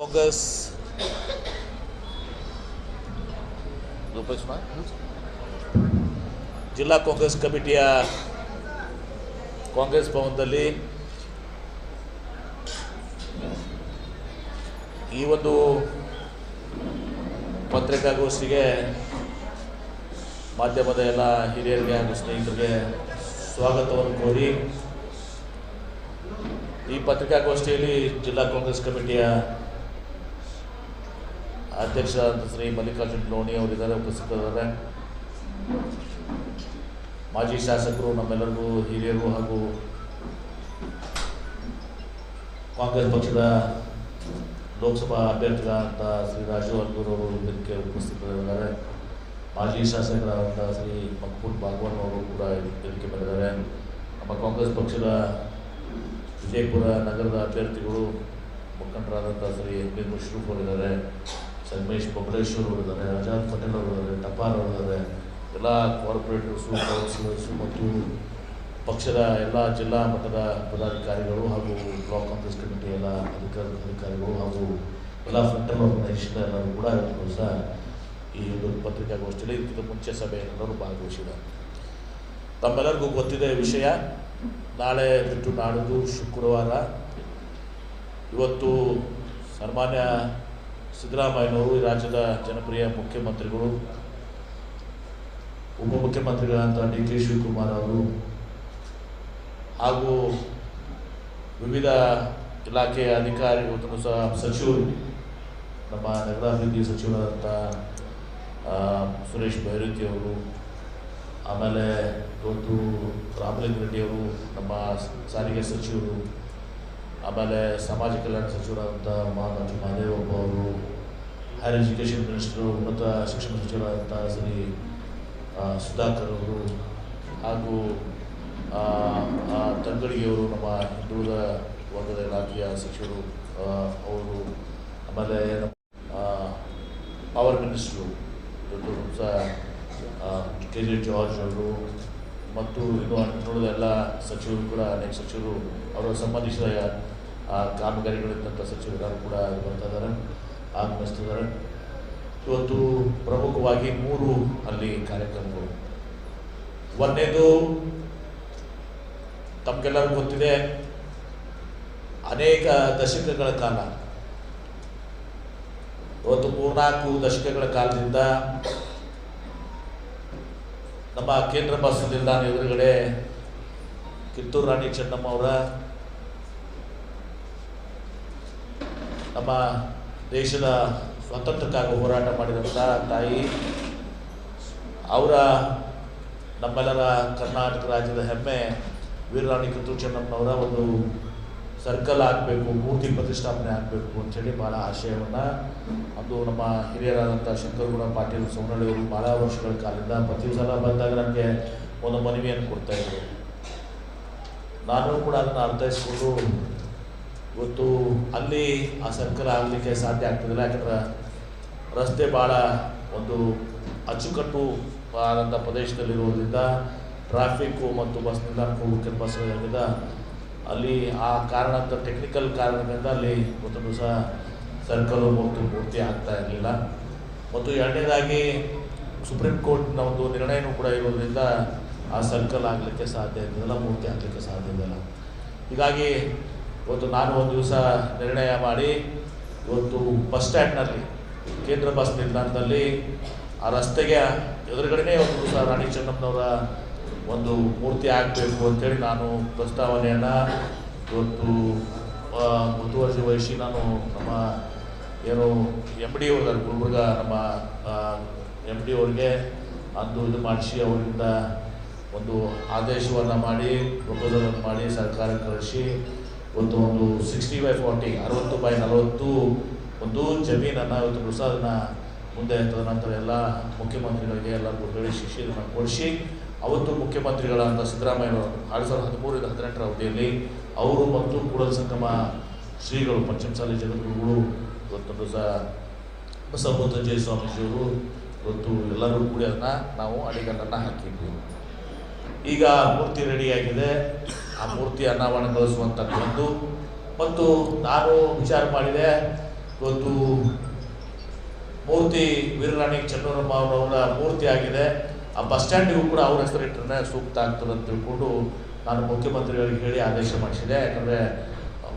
ಕಾಂಗ್ರೆಸ್ ಜಿಲ್ಲಾ ಕಾಂಗ್ರೆಸ್ ಕಮಿಟಿಯ ಕಾಂಗ್ರೆಸ್ ಭವನದಲ್ಲಿ ಈ ಒಂದು ಪತ್ರಿಕಾಗೋಷ್ಠಿಗೆ ಮಾಧ್ಯಮದ ಎಲ್ಲ ಹಿರಿಯರಿಗೆ ಹಾಗೂ ಸ್ನೇಹಿತರಿಗೆ ಸ್ವಾಗತವನ್ನು ಕೋರಿ ಈ ಪತ್ರಿಕಾಗೋಷ್ಠಿಯಲ್ಲಿ ಜಿಲ್ಲಾ ಕಾಂಗ್ರೆಸ್ ಕಮಿಟಿಯ ಅಧ್ಯಕ್ಷ ಶ್ರೀ ಮಲ್ಲಿಕಾರ್ಜುನ್ ಲೋಣಿ ಅವರಿದ್ದಾರೆ, ಉಪಸ್ಥಿತರಿದ್ದಾರೆ. ಮಾಜಿ ಶಾಸಕರು, ನಮ್ಮೆಲ್ಲರಿಗೂ ಹಿರಿಯರು ಹಾಗೂ ಕಾಂಗ್ರೆಸ್ ಪಕ್ಷದ ಲೋಕಸಭಾ ಅಭ್ಯರ್ಥಿಗಳಾದಂಥ ಶ್ರೀ ರಾಜು ಅಲ್ಗೂರ್ ಅವರು ವೇದಿಕೆ ಉಪಸ್ಥಿತರಿದ್ದಾರೆ. ಮಾಜಿ ಶಾಸಕರಾದಂಥ ಶ್ರೀ ಮಕ್ಬೂಲ್ ಬಾಗ್ವಾನ್ ಅವರು ಕೂಡ ವೇದಿಕೆ ಬಂದಿದ್ದಾರೆ. ನಮ್ಮ ಕಾಂಗ್ರೆಸ್ ಪಕ್ಷದ ವಿಜಯಪುರ ನಗರದ ಅಭ್ಯರ್ಥಿಗಳು ಮುಖಂಡರಾದಂಥ ಶ್ರೀ ಎಂ ಮುಷ್ರೂಫ್ ಅವರಿದ್ದಾರೆ, ಸಂಗಮೇಶ್ ಬಬಲೇಶ್ವರ್ ಅವರಿದ್ದಾರೆ, ಆಜಾದ್ ಪಟೇಲ್ ಅವರಿದ್ದಾರೆ, ಟಪಾರ್ ಅವರಿದ್ದಾರೆ. ಎಲ್ಲ ಕಾರ್ಪೊರೇಟರ್ಸು, ಕೌನ್ಸಿಲರ್ಸು ಮತ್ತು ಪಕ್ಷದ ಎಲ್ಲ ಜಿಲ್ಲಾ ಮಟ್ಟದ ಪದಾಧಿಕಾರಿಗಳು ಹಾಗೂ ಬ್ಲಾಕ್ ಕಾಂಗ್ರೆಸ್ ಕಮಿಟಿ ಎಲ್ಲ ಅಧಿಕಾರಿಗಳು ಹಾಗೂ ಎಲ್ಲ ಫ್ರಂಟಲ್ ಆರ್ಗನೈಸೇಷನ್ ಎಲ್ಲರೂ ಕೂಡ ಇವತ್ತು ಸಹ ಈ ಒಂದು ಪತ್ರಿಕಾಗೋಷ್ಠಿಯಲ್ಲಿ ಇದಕ್ಕಿಂತ ಮುಂಚೆ ಸಭೆಯೆಲ್ಲರೂ ಭಾಗವಹಿಸಿದ್ದಾರೆ. ತಮ್ಮೆಲ್ಲರಿಗೂ ಗೊತ್ತಿದೆ ವಿಷಯ. ನಾಳೆ ಬಿಟ್ಟು ನಾಡಿದ್ದು ಶುಕ್ರವಾರ ಇವತ್ತು ಸನ್ಮಾನ್ಯ ಸಿದ್ದರಾಮಯ್ಯನವರು, ಈ ರಾಜ್ಯದ ಜನಪ್ರಿಯ ಮುಖ್ಯಮಂತ್ರಿಗಳು, ಉಪಮುಖ್ಯಮಂತ್ರಿಗಳಂತ ಡಿ ಕೆ ಶಿವಕುಮಾರ್ ಅವರು ಹಾಗೂ ವಿವಿಧ ಇಲಾಖೆಯ ಅಧಿಕಾರಿಗಳು ಸಹ ಸಚಿವರು, ನಮ್ಮ ನಗರಾಭಿವೃದ್ಧಿ ಸಚಿವರಾದಂಥ ಸುರೇಶ್ ಭೈರತಿ ಅವರು, ಆಮೇಲೆ ಇವತ್ತು ರಾಮಲಿಂಗ ರೆಡ್ಡಿ ಅವರು, ನಮ್ಮ ಸಾರಿಗೆ ಸಚಿವರು, ಆಮೇಲೆ ಸಮಾಜ ಕಲ್ಯಾಣ ಸಚಿವರಾದಂಥ ಮಂಜು ಮಹದೇವಪ್ಪ ಅವರು, ಹೈಯರ್ ಎಜುಕೇಷನ್ ಮಿನಿಸ್ಟರು, ಉನ್ನತ ಶಿಕ್ಷಣ ಸಚಿವರಾದಂಥ ಶ್ರೀ ಸುಧಾಕರ್ ಅವರು ಹಾಗೂ ತಂಗಡಿಗೆಯವರು, ನಮ್ಮ ಹಿಂದುಳಿದ ವರ್ಗದ ಇಲಾಖೆಯ ಸಚಿವರು ಅವರು, ಆಮೇಲೆ ಪವರ್ ಮಿನಿಸ್ಟ್ರು ಸಹ ಕೆ ಜೆ ಜಾರ್ಜ್ ಅವರು ಮತ್ತು ಇನ್ನು ಇನ್ನುಳಿದ ಎಲ್ಲ ಸಚಿವರು ಕೂಡ, ಅನೇಕ ಸಚಿವರು ಅವರ ಸಂಬಂಧಿಸಿದ ಕಾಮಗಾರಿಗಳಿದ್ದಂಥ ಸಚಿವರು ಕೂಡ ಬರ್ತಾ ಇದ್ದಾರೆ, ಆಗಮಿಸ್ತಿದ್ದಾರೆ. ಇವತ್ತು ಪ್ರಮುಖವಾಗಿ 3 ಅಲ್ಲಿ ಕಾರ್ಯಕ್ರಮಗಳು. ಒಂದನೇದು ತಮಗೆಲ್ಲರಿಗೂ ಗೊತ್ತಿದೆ, ಅನೇಕ ದಶಕಗಳ ಕಾಲ, ಇವತ್ತು 3-4 ದಶಕಗಳ ಕಾಲದಿಂದ ನಮ್ಮ ಕೇಂದ್ರ ಬಸ್ ನಿಲ್ದಾಣ ಎದುರುಗಡೆ ಕಿತ್ತೂರು ರಾಣಿ ಚೆನ್ನಮ್ಮ ಅವರ, ನಮ್ಮ ದೇಶದ ಸ್ವಾತಂತ್ರ್ಯಕ್ಕಾಗಿ ಹೋರಾಟ ಮಾಡಿದಂಥ ತಾಯಿ ಅವರ, ನಮ್ಮೆಲ್ಲರ ಕರ್ನಾಟಕ ರಾಜ್ಯದ ಹೆಮ್ಮೆ ವೀರರಾಣಿ ಕಿತ್ತೂರು ಚೆನ್ನಮ್ಮನವರ ಒಂದು ಸರ್ಕಲ್ ಆಗಬೇಕು, ಮೂರ್ತಿ ಪ್ರತಿಷ್ಠಾಪನೆ ಆಗಬೇಕು ಅಂಥೇಳಿ ಭಾಳ ಆಶಯವನ್ನು ಅದು ನಮ್ಮ ಹಿರಿಯರಾದಂಥ ಶಂಕರಗೌಡ ಪಾಟೀಲ್ ಸೋನಳ್ಳಿಯವರು ಭಾಳ ವರ್ಷಗಳ ಕಾಲದಿಂದ ಪ್ರತಿ ಸಲ ಬಂದಾಗ ನನಗೆ ಒಂದು ಮನವಿಯನ್ನು ಕೊಡ್ತಾಯಿದ್ರು. ನಾನು ಕೂಡ ಅದನ್ನು ಅರ್ಥೈಸ್ಕೊಂಡು ಇವತ್ತು ಅಲ್ಲಿ ಆ ಸರ್ಕಲ್ ಆಗಲಿಕ್ಕೆ ಸಾಧ್ಯ ಆಗ್ತದಿಲ್ಲ. ಯಾಕಂದ್ರೆ ರಸ್ತೆ ಭಾಳ ಒಂದು ಅಚ್ಚುಕಟ್ಟು ಆದಂಥ ಪ್ರದೇಶದಲ್ಲಿರುವುದರಿಂದ ಟ್ರಾಫಿಕ್ಕು ಮತ್ತು ಬಸ್ ನಿಲ್ದಾಣಕ್ಕೆ ಹೋಗೋಕ್ಕೆ ಬಸ್ಗಳಿಂದ ಅಲ್ಲಿ ಆ ಕಾರಣದ ಟೆಕ್ನಿಕಲ್ ಕಾರಣದಿಂದ ಅಲ್ಲಿ ಮತ್ತೊಂದು ಸಹ ಸರ್ಕಲು ಮತ್ತು ಮೂರ್ತಿ ಆಗ್ತಾ ಇರಲಿಲ್ಲ. ಮತ್ತು ಎರಡನೇದಾಗಿ ಸುಪ್ರೀಂ ಕೋರ್ಟ್ನ ಒಂದು ನಿರ್ಣಯನೂ ಕೂಡ ಇರೋದ್ರಿಂದ ಆ ಸರ್ಕಲ್ ಆಗಲಿಕ್ಕೆ ಸಾಧ್ಯ ಇರೋದಿಲ್ಲ, ಮೂರ್ತಿ ಆಗಲಿಕ್ಕೆ ಸಾಧ್ಯ ಇರೋದಿಲ್ಲ. ಹೀಗಾಗಿ ಇವತ್ತು ನಾನು ಒಂದು ದಿವಸ ನಿರ್ಣಯ ಮಾಡಿ ಇವತ್ತು ಬಸ್ ಸ್ಟ್ಯಾಂಡ್ನಲ್ಲಿ, ಕೇಂದ್ರ ಬಸ್ ನಿಲ್ದಾಣದಲ್ಲಿ ಆ ರಸ್ತೆಗೆ ಎದುರುಗಡೆನೇ ಒಂದು ದಿವಸ ರಾಣಿ ಚೆನ್ನಮ್ಮನವರ ಒಂದು ಮೂರ್ತಿ ಆಗಬೇಕು ಅಂಥೇಳಿ ನಾನು ಪ್ರಸ್ತಾವನೆಯನ್ನು ಇವತ್ತು ಮುತುವರ್ಜಿ ವಹಿಸಿ ನಾನು ನಮ್ಮ ಏನು ಎಮ್ ಡಿ ಅವ್ರ ಗುಲ್ಬರ್ಗ ನಮ್ಮ ಎಮ್ ಡಿ ಅವ್ರಿಗೆ ಅಂದು ಇದು ಮಾಡಿಸಿ ಅವರಿಂದ ಒಂದು ಆದೇಶವನ್ನು ಮಾಡಿ ಪ್ರಪೋಸಲನ್ನು ಮಾಡಿ ಸರ್ಕಾರಕ್ಕೆ ಕಳಿಸಿ ಇವತ್ತು ಒಂದು 60/40 60/40 ಒಂದು ಜಮೀನನ್ನು ಇವತ್ತು ದಿವಸ ಅದನ್ನು ಮುಂದೆ ತದನಂತರ ಎಲ್ಲ ಮುಖ್ಯಮಂತ್ರಿಗಳಿಗೆ ಎಲ್ಲರಿಗೂ ಹೇಳಿಸಿ ಇದನ್ನು ಕೊಡಿಸಿ ಅವತ್ತು ಮುಖ್ಯಮಂತ್ರಿಗಳಾದ ಸಿದ್ದರಾಮಯ್ಯನವರು 2013-18 ಅವಧಿಯಲ್ಲಿ ಅವರು ಮತ್ತು ಕೂಡಲ ಸಂಗಮ ಶ್ರೀಗಳು ಪಂಚಮಸಾಲಿ ಜಗದ್ಗುರುಗಳು ಇವತ್ತೊಂದು ಸಹ ಬಸವಮೂರ್ತಂಜಯ ಸ್ವಾಮೀಜಿಯವರು ಇವತ್ತು ಎಲ್ಲರೂ ಕೂಡಿ ಅದನ್ನು ನಾವು ಅಡಿಗಲ್ಲನ್ನು ಹಾಕಿದ್ವಿ. ಈಗ ಮೂರ್ತಿ ರೆಡಿಯಾಗಿದೆ. ಆ ಮೂರ್ತಿ ಅನಾವರಣಗೊಳಿಸುವಂಥದ್ದು ಒಂದು, ಮತ್ತು ನಾನು ವಿಚಾರ ಮಾಡಿದೆ ಇವತ್ತು ಮೂರ್ತಿ ವೀರರಾಣಿ ಚೆನ್ನೂರಮ್ಮ ಅವರ ಮೂರ್ತಿ ಆಗಿದೆ. ಆ ಬಸ್ ಸ್ಟ್ಯಾಂಡಿಗೂ ಕೂಡ ಅವ್ರ ಹೆಸರಿಟ್ಟರೆ ಸೂಕ್ತ ಆಗ್ತದೆ ಅಂತ ತಿಳ್ಕೊಂಡು ನಾನು ಮುಖ್ಯಮಂತ್ರಿಗಳಿಗೆ ಹೇಳಿ ಆದೇಶ ಮಾಡಿಸಿದೆ. ಯಾಕಂದರೆ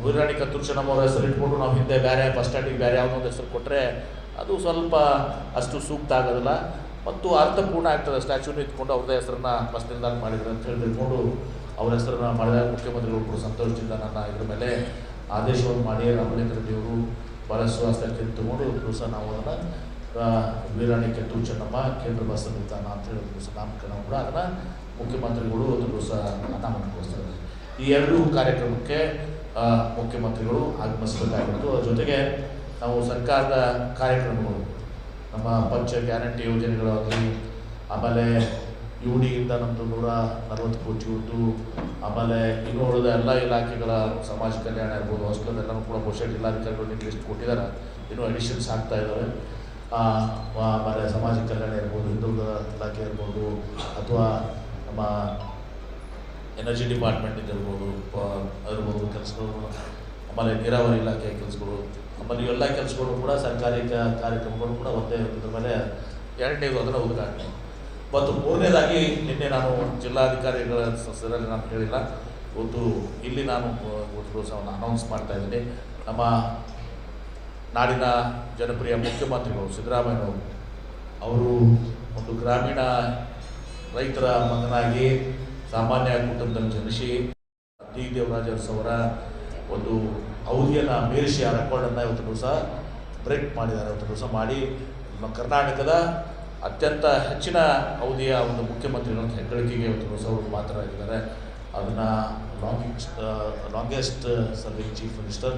ವೀರರಾಣಿ ಕಿತ್ತೂರು ಚೆನ್ನಮ್ಮ ಅವರ ಹೆಸರು ಇಟ್ಕೊಂಡು ನಾವು ಹಿಂದೆ ಬೇರೆ ಬಸ್ ಸ್ಟ್ಯಾಂಡಿಗೆ ಬೇರೆ ಯಾವುದೋ ಒಂದು ಹೆಸರು ಕೊಟ್ಟರೆ ಅದು ಸ್ವಲ್ಪ ಅಷ್ಟು ಸೂಕ್ತ ಆಗೋದಿಲ್ಲ ಮತ್ತು ಅರ್ಥಪೂರ್ಣ ಆಗ್ತದೆ. ಸ್ಟ್ಯಾಚ್ಯೂನ ಇಟ್ಕೊಂಡು ಅವ್ರದ್ದೇ ಹೆಸರನ್ನ ಬಸ್ ನಿಲ್ದಾಣ ಮಾಡಿದ್ರು ಅಂತ ಹೇಳಿ ತಿಳ್ಕೊಂಡು ಅವ್ರ ಹೆಸರನ್ನ ಮಾಡಿದಾಗ ಮುಖ್ಯಮಂತ್ರಿಗಳು ಕೂಡ ಸಂತೋಷದಿಂದ ನನ್ನ ಇದ್ರ ಮೇಲೆ ಆದೇಶವನ್ನು ಮಾಡಿ ರಾಮಲಿಂಗ ರೆಡ್ಡಿಯವರು ಭಾಳ ಸ್ವಾಸ್ಥ್ಯಕ್ಕೆ ತಗೊಂಡು ದಿವಸ ನಾವು ಅದನ್ನು ವೀರರಾಣಿ ಕಿತ್ತೂರು ಚೆನ್ನಮ್ಮ ಕೇಂದ್ರ ಬಸ್ ನಿಲ್ದಾಣ ಅಂತ ಹೇಳಿ ದಿವಸ ನಾಮಕರಣ ಕೂಡ ಅದನ್ನು ಮುಖ್ಯಮಂತ್ರಿಗಳು ಒಂದು ದಿವಸ ಅನಾಮಕಗೊಳಿಸ್ತಾರೆ. ಈ ಎರಡೂ ಕಾರ್ಯಕ್ರಮಕ್ಕೆ ಮುಖ್ಯಮಂತ್ರಿಗಳು ಆಗಮಿಸಬೇಕಾಗಿತ್ತು. ಅದ್ರ ಜೊತೆಗೆ ನಾವು ಸರ್ಕಾರದ ಕಾರ್ಯಕ್ರಮಗಳು ನಮ್ಮ ಪಂಚ ಗ್ಯಾರಂಟಿ ಯೋಜನೆಗಳಾಗಲಿ, ಆಮೇಲೆ UDಯಿಂದ ನಮ್ಮದು 140 ಕೋಟಿ ಉಂಟು, ಆಮೇಲೆ ಇನ್ನೂ ಉಳಿದ ಎಲ್ಲ ಇಲಾಖೆಗಳ ಸಮಾಜ ಕಲ್ಯಾಣ ಇರ್ಬೋದು, ಅಷ್ಟೊಂದೆಲ್ಲನೂ ಕೂಡ ಬಹುಶಃ ಜಿಲ್ಲಾಧಿಕಾರಿಗಳು ನಿಮಗೆ ಎಷ್ಟು ಕೊಟ್ಟಿದ್ದಾರೆ, ಇನ್ನೂ ಅಡಿಷನ್ಸ್ ಆಗ್ತಾ ಇದ್ದಾವೆ. ಆಮೇಲೆ ಸಮಾಜ ಕಲ್ಯಾಣ ಇರ್ಬೋದು, ಹಿಂದುಳಿದ ಇಲಾಖೆ ಇರ್ಬೋದು, ಅಥವಾ ನಮ್ಮ ಎನರ್ಜಿ ಡಿಪಾರ್ಟ್ಮೆಂಟಿಂದ ಇರ್ಬೋದು ಕೆಲಸಗಳು, ಆಮೇಲೆ ನೀರಾವರಿ ಇಲಾಖೆಯ ಕೆಲಸಗಳು, ಆಮೇಲೆ ಇವೆಲ್ಲ ಕೆಲಸಗಳು ಕೂಡ ಸರ್ಕಾರಿ ಕಾರ್ಯಕ್ರಮಗಳು ಕೂಡ ಒಂದೇ ಇದ್ರ ಮೇಲೆ ಎರಡನೇದು ಅದರ ಉದ್ಘಾಟನೆ. ಮತ್ತು ಮೂರನೇದಾಗಿ ನಿನ್ನೆ ನಾನು ಜಿಲ್ಲಾಧಿಕಾರಿಗಳ ಸದಸ್ಯರಲ್ಲಿ ನಾನು ಹೇಳಿಲ್ಲ, ಇವತ್ತು ಇಲ್ಲಿ ನಾನು ದಿವಸವನ್ನು ಅನೌನ್ಸ್ ಮಾಡ್ತಾ ಇದ್ದೀನಿ. ನಮ್ಮ ನಾಡಿನ ಜನಪ್ರಿಯ ಮುಖ್ಯಮಂತ್ರಿಗಳು ಸಿದ್ದರಾಮಯ್ಯನವರು ಅವರು ಒಂದು ಗ್ರಾಮೀಣ ರೈತರ ಮಗನಾಗಿ ಸಾಮಾನ್ಯ ಕುಟುಂಬದಲ್ಲಿ ಜನಿಸಿ ಡಿ ದೇವರಾಜ ಅವರ ಒಂದು ಅವಧಿಯನ್ನು ಮೀರಿಸಿ ಆ ರೆಕಾರ್ಡನ್ನು ಇವತ್ತು ದಿವಸ ಬ್ರೇಕ್ ಮಾಡಿದ್ದಾರೆ. ಇವತ್ತು ದಿವಸ ಮಾಡಿ ನಮ್ಮ ಕರ್ನಾಟಕದ ಅತ್ಯಂತ ಹೆಚ್ಚಿನ ಅವಧಿಯ ಒಂದು ಮುಖ್ಯಮಂತ್ರಿಗಳ ಹೆಗ್ಗಳಿಕೆಗೆ ಇವತ್ತು ದಿವಸ ಅವರು ಪಾತ್ರರಾಗಿದ್ದಾರೆ. ಅದನ್ನು ಲಾಂಗೆಸ್ಟ್ ಸರ್ವಿಂಗ್ ಚೀಫ್ ಮಿನಿಸ್ಟರ್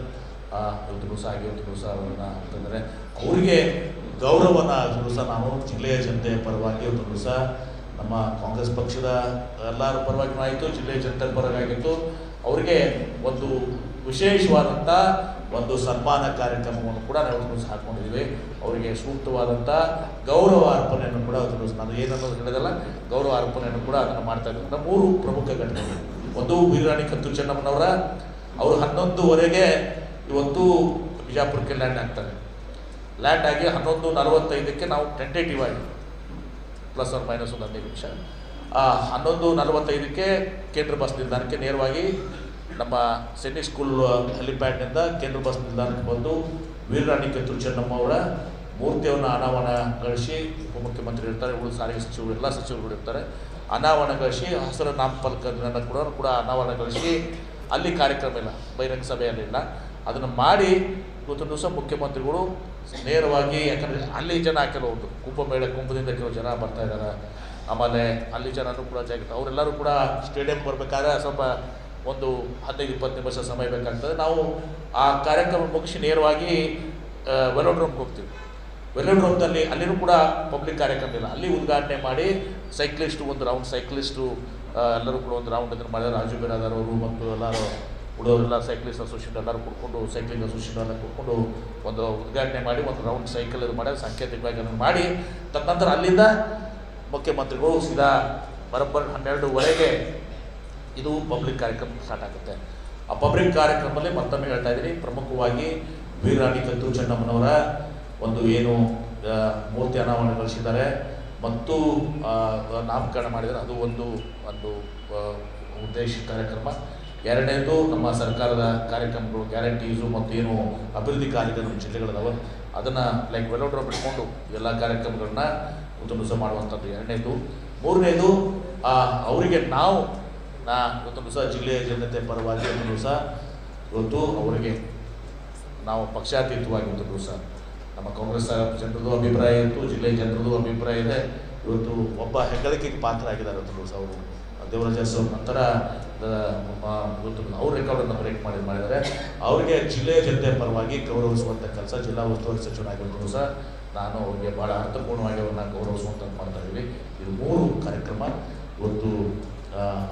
ಇವತ್ತು ದಿವಸ ಆಗಿ ಇವತ್ತು ದಿವಸ ಅವರನ್ನು ಅಂತಂದರೆ ಅವರಿಗೆ ಗೌರವನ ದಿವಸ ನಾನು ಜಿಲ್ಲೆಯ ಜನತೆಯ ಪರವಾಗಿ ಇವತ್ತು ದಿವಸ ನಮ್ಮ ಕಾಂಗ್ರೆಸ್ ಪಕ್ಷದ ಎಲ್ಲರ ಪರವಾಗಿ ಆಯಿತು, ಜಿಲ್ಲೆಯ ಜನತೆ ಪರವಾಗಿತ್ತು, ಅವರಿಗೆ ಒಂದು ವಿಶೇಷವಾದಂಥ ಒಂದು ಸನ್ಮಾನ ಕಾರ್ಯಕ್ರಮವನ್ನು ಕೂಡ ನಾವು ಹಾಕ್ಕೊಂಡಿದ್ದೀವಿ. ಅವರಿಗೆ ಸೂಕ್ತವಾದಂಥ ಗೌರವ ಅರ್ಪಣೆಯನ್ನು ಕೂಡ ನಾನು ಏನನ್ನೋದು ಹೇಳಿದಲ್ಲ, ಗೌರವ ಅರ್ಪಣೆಯನ್ನು ಕೂಡ ಅದನ್ನು ಮಾಡ್ತಾ ಇದ್ದಾರೆ. 3 ಪ್ರಮುಖ ಘಟನೆಗಳು. ಒಂದು ವೀರರಾಣಿ ಕಿತ್ತೂರು ಚೆನ್ನಮ್ಮನವರ ಅವರು 11:15 ಇವತ್ತು ಬಿಜಾಪುರಕ್ಕೆ ಲ್ಯಾಂಡ್ ಆಗ್ತಾರೆ. ಲ್ಯಾಂಡ್ ಆಗಿ 11:45 ನಾವು ಟೆಂಟೇಟಿವ್ ಆಗಿ ಪ್ಲಸ್ ಆರ್ ಮೈನಸ್ ಒಂದು 15 ನಿಮಿಷ 11:45 ಕೇಂದ್ರ ಬಸ್ ನಿಲ್ದಾಣಕ್ಕೆ ನೇರವಾಗಿ ನಮ್ಮ ಸೈನಿಕ್ ಸ್ಕೂಲ್ ಹೆಲಿಪ್ಯಾಡ್ನಿಂದ ಕೇಂದ್ರ ಬಸ್ ನಿಲ್ದಾಣಕ್ಕೆ ಬಂದು ವೀರರಾಣಿ ಕಿತ್ತೂರು ಚೆನ್ನಮ್ಮ ಅವರ ಮೂರ್ತಿಯನ್ನು ಅನಾವರಣಗೊಳಿಸಿ ಉಪಮುಖ್ಯಮಂತ್ರಿ ಇರ್ತಾರೆ, ಉಳಿದ ಸಾರಿಗೆ ಸಚಿವರು ಎಲ್ಲ ಸಚಿವರುಗಳು ಇರ್ತಾರೆ, ಅನಾವರಣಗೊಳಿಸಿ ಹಸಿರು ನಾಮಫಲಕಗಳನ್ನು ಕೂಡ ಅನಾವರಣಗೊಳಿಸಿ ಅಲ್ಲಿ ಕಾರ್ಯಕ್ರಮ ಇಲ್ಲ, ಬಹಿರಂಗ ಸಭೆಯಲ್ಲಿಲ್ಲ, ಅದನ್ನು ಮಾಡಿ ಇವತ್ತು ದಿವಸ ಮುಖ್ಯಮಂತ್ರಿಗಳು ನೇರವಾಗಿ, ಯಾಕಂದರೆ ಅಲ್ಲಿ ಜನ ಕೆಲವೊಂದು ಕುಂಭದಿಂದ ಕೆಲವು ಜನ ಬರ್ತಾ ಇದ್ದಾರೆ, ಆಮೇಲೆ ಅಲ್ಲಿ ಜನನೂ ಕೂಡ ಜಾಗೃತ ಅವರೆಲ್ಲರೂ ಕೂಡ ಸ್ಟೇಡಿಯಂ ಬರಬೇಕಾದ್ರೆ ಸ್ವಲ್ಪ ಒಂದು 15-20 ನಿಮಿಷ ಸಮಯ ಬೇಕಾಗ್ತದೆ. ನಾವು ಆ ಕಾರ್ಯಕ್ರಮ ಮುಗಿಸಿ ನೇರವಾಗಿ ವೆಲೋಡ್ರೋಮ್ಗೆ ಹೋಗ್ತೀವಿ. ವೆಲೋಡ್ರೋಮ್ದಲ್ಲಿ ಅಲ್ಲಿನೂ ಕೂಡ ಪಬ್ಲಿಕ್ ಕಾರ್ಯಕ್ರಮ ಇಲ್ಲ, ಅಲ್ಲಿ ಉದ್ಘಾಟನೆ ಮಾಡಿ ಸೈಕ್ಲಿಸ್ಟು ಒಂದು ರೌಂಡ್ ಸೈಕ್ಲಿಸ್ಟು ಎಲ್ಲರೂ ಕೂಡ ಒಂದು ರೌಂಡ್ ಇದನ್ನು ಮಾಡಿದ್ದಾರೆ. ರಾಜು ಬಿರಾದಾರ್ ಅವರು ಮತ್ತು ಎಲ್ಲರೂ ಹುಡುಗರೆಲ್ಲ ಸೈಕ್ಲಿಸ್ಟ್ ಅಸೋಸಿಯೇಷನ್ ಎಲ್ಲರೂ ಕೂತ್ಕೊಂಡು ಸೈಕ್ಲಿಂಗ್ ಅಸೋಸಿಯೇಷನ್ ಎಲ್ಲ ಕೂತ್ಕೊಂಡು ಒಂದು ಉದ್ಘಾಟನೆ ಮಾಡಿ ಒಂದು ರೌಂಡ್ ಸೈಕಲ್ ಇದು ಮಾಡಿ ಸಾಂಕೇತಿಕವಾಗಿ ಅದನ್ನು ಮಾಡಿ ತದನಂತರ ಅಲ್ಲಿಂದ ಮುಖ್ಯಮಂತ್ರಿಗಳು ಸೀದಾ ಬರೋಬ್ಬರಿ 12:15 ಇದು ಪಬ್ಲಿಕ್ ಕಾರ್ಯಕ್ರಮ ಸ್ಟಾರ್ಟ್ ಆಗುತ್ತೆ. ಆ ಪಬ್ಲಿಕ್ ಕಾರ್ಯಕ್ರಮದಲ್ಲಿ ಮತ್ತೊಮ್ಮೆ ಹೇಳ್ತಾ ಇದ್ದೀನಿ, ಪ್ರಮುಖವಾಗಿ ವೀರರಾಣಿ ಕಿತ್ತೂರು ಚೆನ್ನಮ್ಮನವರ ಒಂದು ಏನು ಮೂರ್ತಿ ಅನಾವರಣಗೊಳಿಸಿದ್ದಾರೆ ಮತ್ತು ನಾಮಕರಣ ಮಾಡಿದ್ದಾರೆ, ಅದು ಒಂದು ಉದ್ದೇಶ ಕಾರ್ಯಕ್ರಮ. ಎರಡನೇದು ನಮ್ಮ ಸರ್ಕಾರದ ಕಾರ್ಯಕ್ರಮಗಳು ಗ್ಯಾರಂಟೀಸು ಮತ್ತು ಏನು ಅಭಿವೃದ್ಧಿ ಕಾರ್ಯಕ್ರಮ ನಮ್ಮ ಜಿಲ್ಲೆಗಳಿದಾವೆ ಅದನ್ನು ಲೈಕ್ ವೆಲೋಡ್ರೋಮ್ ಇಟ್ಕೊಂಡು ಎಲ್ಲ ಕಾರ್ಯಕ್ರಮಗಳನ್ನ ಉತ್ತಮ ಮಾಡುವಂಥದ್ದು ಎರಡನೇದು. ಮೂರನೇದು ಅವರಿಗೆ ಇವತ್ತು ದಿವಸ ಜಿಲ್ಲೆಯ ಜನತೆ ಪರವಾಗಿ ಒಂದು ದಿವಸ ಇವತ್ತು ಅವರಿಗೆ ನಾವು ಪಕ್ಷಾತೀತವಾಗಿ ಒಂದು ದಿವಸ ನಮ್ಮ ಕಾಂಗ್ರೆಸ್ ಜನರದ್ದು ಅಭಿಪ್ರಾಯ ಇತ್ತು, ಜಿಲ್ಲೆಯ ಜನರದ್ದು ಅಭಿಪ್ರಾಯ ಇದೆ. ಇವತ್ತು ಒಬ್ಬ ಹೆಗ್ಗಳಿಕೆಗೆ ಪಾತ್ರ ಆಗಿದ್ದಾರೆ ಇವತ್ತು ದಿವಸ ಅವರು ದೇವರಾಜ ಅವ್ರ ನಂತರ ಇವತ್ತು ಅವ್ರ ರೆಕಾರ್ಡನ್ನು ಬ್ರೇಕ್ ಮಾಡಿದ್ದಾರೆ. ಅವರಿಗೆ ಜಿಲ್ಲೆಯ ಜನತೆಯ ಪರವಾಗಿ ಗೌರವಿಸುವಂಥ ಕೆಲಸ ಜಿಲ್ಲಾ ಉಸ್ತುವಾರಿ ಸಚಿವನಾಗಿರೋ ದಿವಸ ನಾನು ಅವರಿಗೆ ಭಾಳ ಅರ್ಥಪೂರ್ಣವಾಗಿ ಅವ್ರನ್ನ ಗೌರವಿಸುವಂಥದ್ದು ಮಾಡ್ತಾ ಇದ್ದೀವಿ. ಇದು 3 ಕಾರ್ಯಕ್ರಮ ಇವತ್ತು.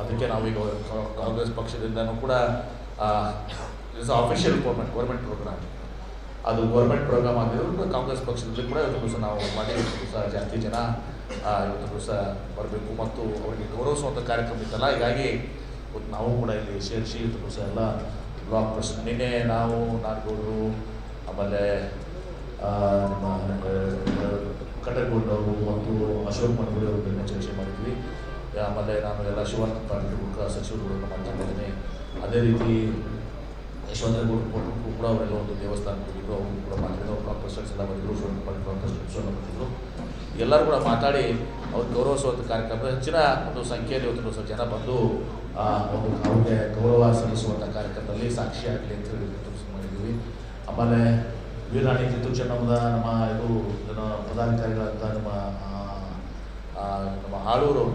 ಅದಕ್ಕೆ ನಾವೀಗ ಕಾಂಗ್ರೆಸ್ ಪಕ್ಷದಿಂದನೂ ಕೂಡ ಇಟ್ಸ್ ಅಫಿಷಿಯಲ್ ಗೌರ್ಮೆಂಟ್ ಪ್ರೋಗ್ರಾಮ್, ಅದು ಗೌರ್ಮೆಂಟ್ ಪ್ರೋಗ್ರಾಮ್ ಆಗಿರೋದು ಕಾಂಗ್ರೆಸ್ ಪಕ್ಷದಲ್ಲಿ ಕೂಡ ಇವತ್ತು ದಿವಸ ನಾವು ಮಾಡಿ ಇವತ್ತು ದಿವಸ ಜಾಸ್ತಿ ಜನ ಇವತ್ತು ದಿವಸ ಬರಬೇಕು ಮತ್ತು ಅವರಿಗೆ ಗೌರವಿಸುವಂಥ ಕಾರ್ಯಕ್ರಮ ಇತ್ತಲ್ಲ, ಹೀಗಾಗಿ ಇವತ್ತು ನಾವು ಕೂಡ ಇಲ್ಲಿ ಸೇರಿಸಿ ಇವತ್ತು ದಿವಸ ಎಲ್ಲ ಬ್ಲಾಕ್ ಪ್ರೆಸಿಡೆಂಟ್ ನಿನ್ನೆ ನಾವು ನಾಡಗೌಡರು ಆಮೇಲೆ ನಮ್ಮ ಕಟಕಗೊಂಡವರು ಮತ್ತು ಅಶೋಕ್ ಮನಗುಳಿ ಅವ್ರ ಬಗ್ಗೆ ಚರ್ಚೆ ಮಾಡಿದ್ವಿ. ಆಮೇಲೆ ನಾನು ಎಲ್ಲ ಶಿವಾನಂದ ಪಾಟೀಲ್ ಸಚಿವರುಗಳನ್ನು ಮಾತಾಡಿದ್ದೀನಿ. ಅದೇ ರೀತಿ ಯಶವಂತರಗೌಡ ಕೊಟ್ಟರು ಕೂಡ ಅವರೆಲ್ಲ ಒಂದು ದೇವಸ್ಥಾನಕ್ಕೆ ಹೋಗಿದ್ರು, ಅವರು ಕೂಡ ಮಾತಾಡಿದ್ರು. ಅವ್ರು ಕಾಂಪ್ರಸ್ಟ್ರಕ್ಸ್ ಎಲ್ಲ ಬಂದಿದ್ರು, ಶಿವಾನಂದ ಪಾಟೀಲ್ ಕಾಂಪ್ರಸ್ಟ್ರಕ್ಸ್ ಬಂದಿದ್ರು. ಎಲ್ಲರೂ ಕೂಡ ಮಾತಾಡಿ ಅವ್ರು ಗೌರವಿಸುವಂಥ ಕಾರ್ಯಕ್ರಮ ಹೆಚ್ಚಿನ ಒಂದು ಸಂಖ್ಯೆಯಲ್ಲಿ ಇವತ್ತು ಜನ ಬಂದು ಒಂದು ಅವ್ರಿಗೆ ಗೌರವ ಸಲ್ಲಿಸುವಂಥ ಕಾರ್ಯಕ್ರಮದಲ್ಲಿ ಸಾಕ್ಷಿಯಾಗಲಿ ಅಂತ ಹೇಳಿ ಮಾಡಿದ್ವಿ. ಆಮೇಲೆ ವೀರರಾಣಿ ಕಿತ್ತೂರು ಚೆನ್ನಮ್ಮನ ನಮ್ಮ ಪದಾಧಿಕಾರಿಗಳಂತ ನಮ್ಮ ಆಳೂರು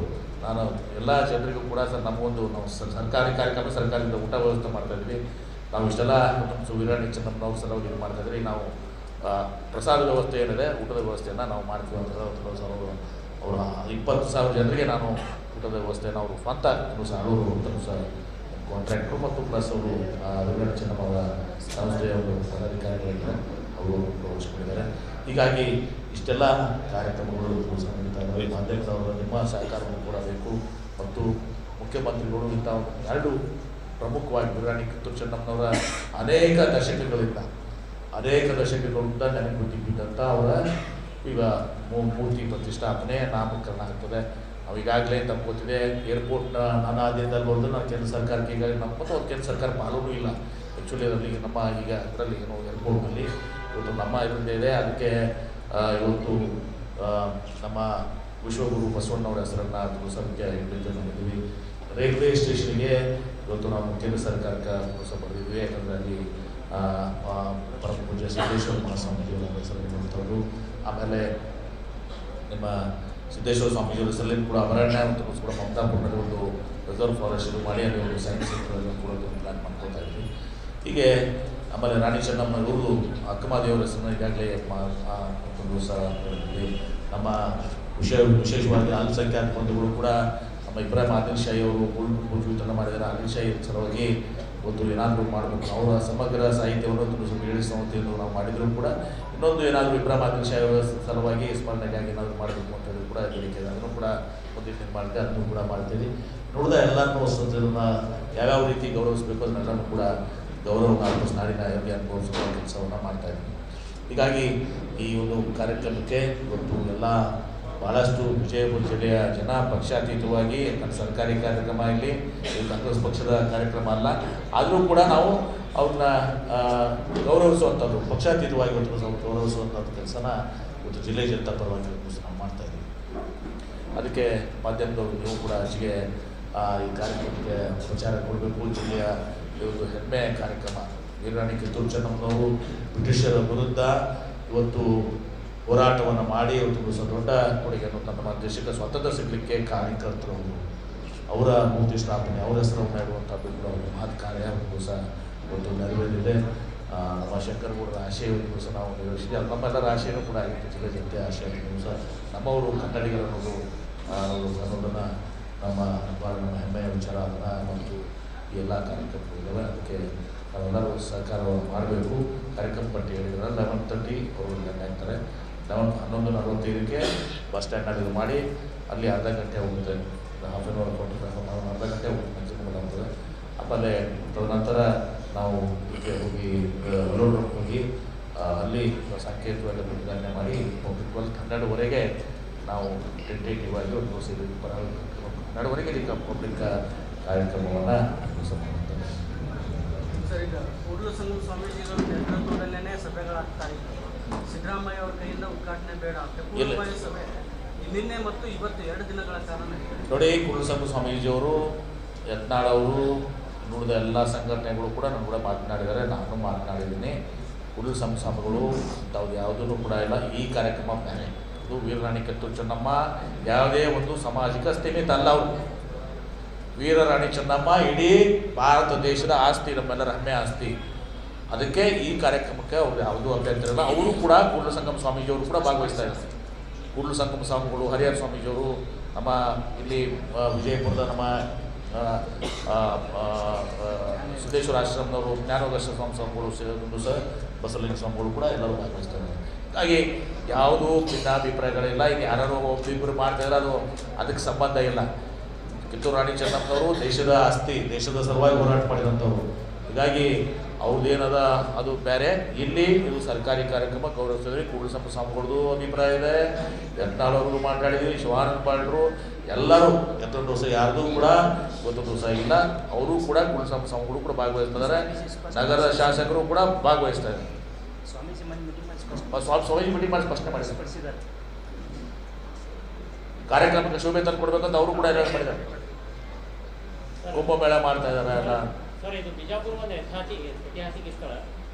ನಾನು ಎಲ್ಲ ಜನರಿಗೂ ಕೂಡ ನಮಗೊಂದು ನಾವು ಸರ್ಕಾರಿ ಕಾರ್ಯಕ್ರಮ ಸರ್ಕಾರದಿಂದ ಊಟ ವ್ಯವಸ್ಥೆ ಮಾಡ್ತಾಯಿದ್ವಿ. ನಾವು ಇಷ್ಟೆಲ್ಲ ವೀರರಾಣಿ ಚೆನ್ನಮ್ಮನವ್ರ ಸಲುವಾಗಿ ಇದು ಮಾಡ್ತಾಯಿದ್ವಿ. ನಾವು ಪ್ರಸಾದ ವ್ಯವಸ್ಥೆ ಏನಿದೆ ಊಟದ ವ್ಯವಸ್ಥೆಯನ್ನು ನಾವು ಮಾಡ್ತೀವಿ ಅಂತ ಅವರ 20,000 ಜನರಿಗೆ ನಾನು ಊಟದ ವ್ಯವಸ್ಥೆಯನ್ನು ಅವರು ಸ್ವಂತ ಆಳೂರು ಸಹ ಕಾಂಟ್ರಾಕ್ಟ್ರು ಮತ್ತು ಪ್ಲಸ್ ಅವರು ವೀರರಾಣಿ ಚೆನ್ನಮ್ಮ ಅವರ ಸಂಸ್ಥೆಯ ಒಂದು ಪದಾಧಿಕಾರಿಗಳಿದ್ದಾರೆ, ಅವರು ಗೌರವಿಸಿಕೊಂಡಿದ್ದಾರೆ. ಹೀಗಾಗಿ ಇಷ್ಟೆಲ್ಲ ಕಾರ್ಯಕ್ರಮಗಳು ನಡೀತಾಯಿದ್ದಾವೆ. ಮಾಧ್ಯಮದವರು ನಿಮ್ಮ ಸಹಕಾರವನ್ನು ಕೂಡ ಬೇಕು ಮತ್ತು ಮುಖ್ಯಮಂತ್ರಿಗಳು ಇಂಥ 2 ಪ್ರಮುಖವಾಗಿ ವೀರರಾಣಿ ಕಿತ್ತೂರು ಚೆನ್ನಮ್ಮನವರ ಅನೇಕ ದಶಕಗಳಿಂದ ನನಗೆ ಗೊತ್ತಿದ್ದಂಥ ಅವರ ಈಗ ಮೂರ್ತಿ ಪ್ರತಿಷ್ಠಾಪನೆ ನಾಮಕರಣ ಆಗ್ತದೆ. ನಾವು ಈಗಾಗಲೇ ತಪ್ಪು ಗೊತ್ತಿದೆ ಏರ್ಪೋರ್ಟ್ನ ಅನಾದಿಯಲ್ಲಿ ಬಂದು ನಾನು ಕೇಂದ್ರ ಸರ್ಕಾರಕ್ಕೆ ಈಗಾಗಲೇ ನಮ್ಮ ಮತ್ತು ಅವ್ರ ಕೇಂದ್ರ ಸರ್ಕಾರ ಪಾಲೂ ಇಲ್ಲ. ಆ್ಯಕ್ಚುಲಿ ಅದರಲ್ಲಿ ನಮ್ಮ ಈಗ ಅದರಲ್ಲಿ ಏನೋ ಏರ್ಪೋರ್ಟ್ನಲ್ಲಿ ಇವತ್ತು ನಮ್ಮ ಇದರಿಂದ ಇದೆ. ಅದಕ್ಕೆ ಇವತ್ತು ನಮ್ಮ ವಿಶ್ವಗುರು ಬಸವಣ್ಣವರ ಹೆಸರನ್ನು ಪುರಸಭೆಗೆ ಮಾಡಿದ್ದೀವಿ. ರೈಲ್ವೆ ಸ್ಟೇಷನ್ಗೆ ಇವತ್ತು ನಾವು ಕೇಂದ್ರ ಸರ್ಕಾರಕ್ಕೆ ಪುರಸಭೆ ಬರೆದಿದ್ವಿ. ಯಾಕಂದರೆ ಅಲ್ಲಿ ಪರಮ ಪೂಜ್ಯ ಸಿದ್ದೇಶ್ವರ ಮಹಾಸ್ವಾಮೀಜಿಯವರ ಹೆಸರಲ್ಲಿ ಮಾಡುತ್ತವರು. ಆಮೇಲೆ ನಿಮ್ಮ ಸಿದ್ದೇಶ್ವರ ಸ್ವಾಮೀಜಿಯವರ ಹೆಸರಲ್ಲಿ ಕೂಡ ಅಭಯಾರಣ್ಯ ಮತ್ತು ಕೂಡ ಮಮತಾಪುರದಲ್ಲಿ ಒಂದು ರಿಸರ್ವ್ ಫಾರೆಸ್ಟ್ ಇದು ಮಾಡಿ ಅಲ್ಲಿ ಒಂದು ಸೈನ್ಸ್ ಸೆಂಟರ್ ಕೂಡ ಪ್ಲ್ಯಾನ್ ಮಾಡ್ಕೊಳ್ತಾ ಇದ್ವಿ. ಹೀಗೆ ಆಮೇಲೆ ರಾಣಿ ಚೆನ್ನಮ್ಮನವರು ಅಕ್ಕಮಹಾದೇವರ ಹೆಸರನ್ನು ಈಗಾಗಲೇ ಒಂದು ಸಹ ನಮ್ಮ ವಿಶೇಷವಾಗಿ ಅಲ್ಪಸಂಖ್ಯಾತ ಬಂಧುಗಳು ಕೂಡ ನಮ್ಮ ಇಬ್ರಾಹಿಂ ಆದಿಲ್ ಶಾಹಿ ಅವರು ಬೂಜು ವಿತರಣೆ ಮಾಡಿದ್ದಾರೆ. ಆದಿಲ್ ಶಾಹಿ ಸಲುವಾಗಿ ಒಂದು ಏನಾದರೂ ಮಾಡಬೇಕು, ಅವರ ಸಮಗ್ರ ಸಾಹಿತ್ಯವನ್ನು ಒಂದು ಬೇಡಿ ಸಂಸ್ಥೆಯನ್ನು ನಾವು ಮಾಡಿದರೂ ಕೂಡ ಇನ್ನೊಂದು ಏನಾದರೂ ಇಬ್ರಾಹಿಂ ಆದಿಲ್ ಶಾಹಿ ಅವರ ಸಲುವಾಗಿ ಸ್ಮರಣೆಗಾಗಿ ಏನಾದರೂ ಮಾಡಬೇಕು ಅಂತ ಹೇಳಿ ಕೂಡ ಬೇಡಿಕೆ ಇದೆ. ಅದನ್ನು ಕೂಡ ಮುಂದಿನ ಮಾಡಿದೆ, ಅದನ್ನು ಕೂಡ ಮಾಡ್ತೀವಿ. ನೋಡಿದ ಎಲ್ಲನೂ ಸಂಸ್ಥೆಯನ್ನು ಯಾವ್ಯಾವ ರೀತಿ ಗೌರವಿಸಬೇಕು ಅದನ್ನೆಲ್ಲನೂ ಕೂಡ ಗೌರವವನ್ನು ಅರ್ಪಿಸಿ ನಾಡಿನ ಯೋಗಿ ಅನುಭವಿಸುವ ಕೆಲಸವನ್ನು ಮಾಡ್ತಾಯಿದ್ದೀವಿ. ಹೀಗಾಗಿ ಈ ಒಂದು ಕಾರ್ಯಕ್ರಮಕ್ಕೆ ಇವತ್ತು ಎಲ್ಲ ಭಾಳಷ್ಟು ವಿಜಯಪುರ ಜಿಲ್ಲೆಯ ಜನ ಪಕ್ಷಾತೀತವಾಗಿ, ಯಾಕಂದರೆ ಸರ್ಕಾರಿ ಕಾರ್ಯಕ್ರಮ ಇಲ್ಲಿ ಕಾಂಗ್ರೆಸ್ ಪಕ್ಷದ ಕಾರ್ಯಕ್ರಮ ಅಲ್ಲ, ಆದರೂ ಕೂಡ ನಾವು ಅವ್ರನ್ನ ಗೌರವಿಸುವಂಥದ್ದು ಪಕ್ಷಾತೀತವಾಗಿ ಇವತ್ತು ನಾವು ಗೌರವಿಸುವಂಥದ್ದು ಕೆಲಸನ ಇವತ್ತು ಜಿಲ್ಲೆ ಜನತಾ ಪರವಾಗಿ ನಾವು ಮಾಡ್ತಾಯಿದ್ದೀವಿ. ಅದಕ್ಕೆ ಮಾಧ್ಯಮದವರು ನೀವು ಕೂಡ ಹೆಚ್ಚಿಗೆ ಈ ಕಾರ್ಯಕ್ರಮಕ್ಕೆ ಪ್ರಚಾರ ಕೊಡಬೇಕು. ಜಿಲ್ಲೆಯ ಇವತ್ತು ಹೆಮ್ಮೆಯ ಕಾರ್ಯಕ್ರಮ ವೀರರಾಣಿ ಕಿತ್ತೂರು ಚೆನ್ನಮ್ಮನವರು ಬ್ರಿಟಿಷರ ವಿರುದ್ಧ ಇವತ್ತು ಹೋರಾಟವನ್ನು ಮಾಡಿ ಇವತ್ತು ದೊಡ್ಡ ಕೊಡುಗೆಯನ್ನು ನಮ್ಮ ದೇಶಕ್ಕೆ ಸ್ವಾತಂತ್ರ್ಯ ಸಿಗಲಿಕ್ಕೆ ಕಾರಣಕರ್ತರು ಅವರ ಮೂರ್ತಿ ಸ್ಥಾಪನೆ, ಅವರ ಹೆಸರನ್ನು ಇಡುವಂಥದ್ದು ಕೂಡ ಒಂದು ಮಹತ್ ಕಾರ್ಯ ಸಹ ಇವತ್ತು ನೆರವೇರಿದೆ. ನಮ್ಮ ಶಂಕರಗೌಡರ ಆಶಯವನ್ನು ಸಹ ನಾವು ನೆರವೇರಿಸಿದ್ವಿ. ಅದು ನಮ್ಮೆಲ್ಲರ ಆಶಯನೂ ಕೂಡ ಆಗಿತ್ತು. ಜಿಲ್ಲೆ ಜನತೆ ಆಶಯವನ್ನು ಸಹ ನಮ್ಮವರು ಕನ್ನಡಿಗರನ್ನೋದು ಅನ್ನೋದನ್ನು ನಮ್ಮ ಭಾಳ ನಮ್ಮ ಹೆಮ್ಮೆಯ ವಿಚಾರ. ಅದನ್ನು ಮತ್ತು ಈ ಎಲ್ಲ ಕಾರ್ಯಕ್ರಮಗಳು ಇದ್ದಾವೆ. ಅದಕ್ಕೆ ನಾವೆಲ್ಲರೂ ಸಹಕಾರವನ್ನು ಮಾಡಬೇಕು. ಕಾರ್ಯಕ್ರಮ ಪಟ್ಟಿ ಹೇಳಿದ್ರೆ 11:30 ಅವರು ಆಗ್ತಾರೆ. 11:45ಕ್ಕೆ ಬಸ್ ಸ್ಟ್ಯಾಂಡ್ನಲ್ಲಿ ಇದು ಮಾಡಿ ಅಲ್ಲಿ ಅರ್ಧ ಗಂಟೆ ಹೋಗುತ್ತೆ, ಹಾಫ್ ಆನ್ ಅವರ್ ಕೊಟ್ಟರೆ ನಾವು ಅರ್ಧ ಗಂಟೆ ಹೋಗ್ತದೆ ಆಗ್ತದೆ. ಆಮೇಲೆ ತದನಂತರ ನಾವು ಇದಕ್ಕೆ ಹೋಗಿ ಹೋಗಿ ಅಲ್ಲಿ ಸಾಂಕೇತಿಕವಾಗಿ ಉದ್ಘಾಟನೆ ಮಾಡಿ 12:30ವರೆಗೆ ನಾವು ಟೆಂಟೇಟಿವ್ ಆಗಿ ಒಂದು 12:30ವರೆಗೆ ಪಬ್ಲಿಕ್ ಕಾರ್ಯಕ್ರಮವನ್ನು ಮಾಡುತ್ತೇವೆ. ಸರ್, ಈಗ ಕೂಡಲ ಸಂಗಮ ಸ್ವಾಮೀಜಿಗಳ ನೇತೃತ್ವದಲ್ಲೇ ಸಭೆಗಳಾಗ್ತಾ ಇತ್ತು. ಸಿದ್ದರಾಮಯ್ಯ ಅವರ ಕೈಯಿಂದ ಉದ್ಘಾಟನೆ ಬೇಡ ಅಂತ ಸಭೆ ನಿನ್ನೆ ಮತ್ತು ಇವತ್ತು 2 ದಿನಗಳ ಕಾರಣ ನೋಡಿ. ಕೂಡಲ ಸಂಗಮ ಸ್ವಾಮೀಜಿಯವರು, ಯತ್ನಾಳ್ ಅವರು, ನೋಡಿದ ಎಲ್ಲ ಸಂಘಟನೆಗಳು ಕೂಡ ನಾನು ಕೂಡ ಮಾತನಾಡಿದ್ದಾರೆ, ನಾನು ಮಾತನಾಡಿದ್ದೀನಿ. ಕೂಡಲ ಸಂಗಮ ಸ್ವಾಮಿಗಳು ಇಂಥವ್ದು ಯಾವುದೂ ಕೂಡ ಇಲ್ಲ. ಈ ಕಾರ್ಯಕ್ರಮ ಬೇರೆ. ಇದು ವೀರರಾಣಿ ಕಿತ್ತೂರು ಚೆನ್ನಮ್ಮ ಯಾವುದೇ ಒಂದು ಸಾಮಾಜಿಕ ಸ್ಥಿಮಿತ ಅಲ್ಲ. ಅವರು ವೀರರಾಣಿ ಚೆನ್ನಮ್ಮ ಇಡೀ ಭಾರತ ದೇಶದ ಆಸ್ತಿ, ನಮ್ಮೆಲ್ಲರ ಹೆಮ್ಮೆ ಆಸ್ತಿ. ಅದಕ್ಕೆ ಈ ಕಾರ್ಯಕ್ರಮಕ್ಕೆ ಅವ್ರು ಯಾವುದೂ ಅಭ್ಯಂತರ ಇಲ್ಲ. ಅವರು ಕೂಡ ಕೂಡಲ ಸಂಗಮ ಸ್ವಾಮೀಜಿಯವರು ಕೂಡ ಭಾಗವಹಿಸ್ತಾ ಇದ್ದಾರೆ. ಕೂಡಲ ಸಂಗಮ ಸ್ವಾಮಿಗಳು, ಹರಿಹರ ಸ್ವಾಮೀಜಿಯವರು, ನಮ್ಮ ಇಲ್ಲಿ ವಿಜಯಪುರದ ನಮ್ಮ ಸಿದ್ದೇಶ್ವರ ಆಶ್ರಮದವರು, ಜ್ಞಾನೋದರ್ಶ ಸ್ವಾಮಿಗಳು ಸೇರಿಕೊಂಡು ಸಹ ಬಸವಲಿಂಗ ಸ್ವಾಮಿಗಳು ಕೂಡ ಎಲ್ಲರೂ ಭಾಗವಹಿಸ್ತಾ ಇದ್ದಾರೆ. ಹಾಗಾಗಿ ಯಾವುದೂ ಭಿನ್ನಾಭಿಪ್ರಾಯಗಳಿಲ್ಲ. ಈಗ ಯಾರು ಒಬ್ಬಿಬ್ಬರು ಮಾಡ್ತಾಯಿದ್ರೆ ಅದಕ್ಕೆ ಸಂಬಂಧ ಇಲ್ಲ. ಕಿತ್ತೂರು ರಾಣಿ ಚೆನ್ನಮ್ಮನವರು ದೇಶದ ಆಸ್ತಿ, ದೇಶದ ಸಲುವಾಗಿ ಹೋರಾಟ ಮಾಡಿದಂಥವ್ರು. ಹೀಗಾಗಿ ಅವ್ರದ್ದೇನದ ಅದು ಬೇರೆ. ಇಲ್ಲಿ ಇದು ಸರ್ಕಾರಿ ಕಾರ್ಯಕ್ರಮ ಗೌರವಿಸಿದ್ರಿ. ಕೂಡಲ ಸಂಪದ ಸ್ವಾಮಿಗಳದ್ದು ಅಭಿಪ್ರಾಯ ಇದೆ, ಯತ್ನಾಳವ್ರಿಗೂ ಮಾತಾಡಿದ್ವಿ, ಶಿವಾನಂದ ಪಾಂಡ್ರು ಎಲ್ಲರೂ ಎತ್ತೊಂದು ದಿವಸ ಯಾರ್ದು ಕೂಡ ಇವತ್ತೊಂದು ದಿವಸ ಇಲ್ಲ. ಅವರು ಕೂಡ ಕೂಡಲ ಸಂಪದ ಸ್ವಾಮಿಗಳು ಕೂಡ ಭಾಗವಹಿಸ್ತಿದ್ದಾರೆ, ನಗರದ ಶಾಸಕರು ಕೂಡ ಭಾಗವಹಿಸ್ತಾ ಇದ್ದಾರೆ. ಸ್ವಾಮೀಜಿ ಮೀಟಿಂಗ್ ಮಾಡಿ ಸ್ಪಷ್ಟನೆ ಮಾಡಿದ್ದಾರೆ. ಕಾರ್ಯಕ್ರಮಕ್ಕೆ ಶೋಭೆ ತಂದು ಕೊಡ್ಬೇಕಂತ ಅವರು ಕೂಡ ಎಲ್ಲ ಮಾಡಿದ್ದಾರೆ. ಕುಂಭಮೇಳ ಮಾಡ್ತಾ ಇದ್ದಾರೆ ಎಲ್ಲ. ಸರ್, ಇದು ಬಿಜಾಪುರ ಒಂದು ಐತಿಹಾಸಿಕ ಸ್ಥಳ.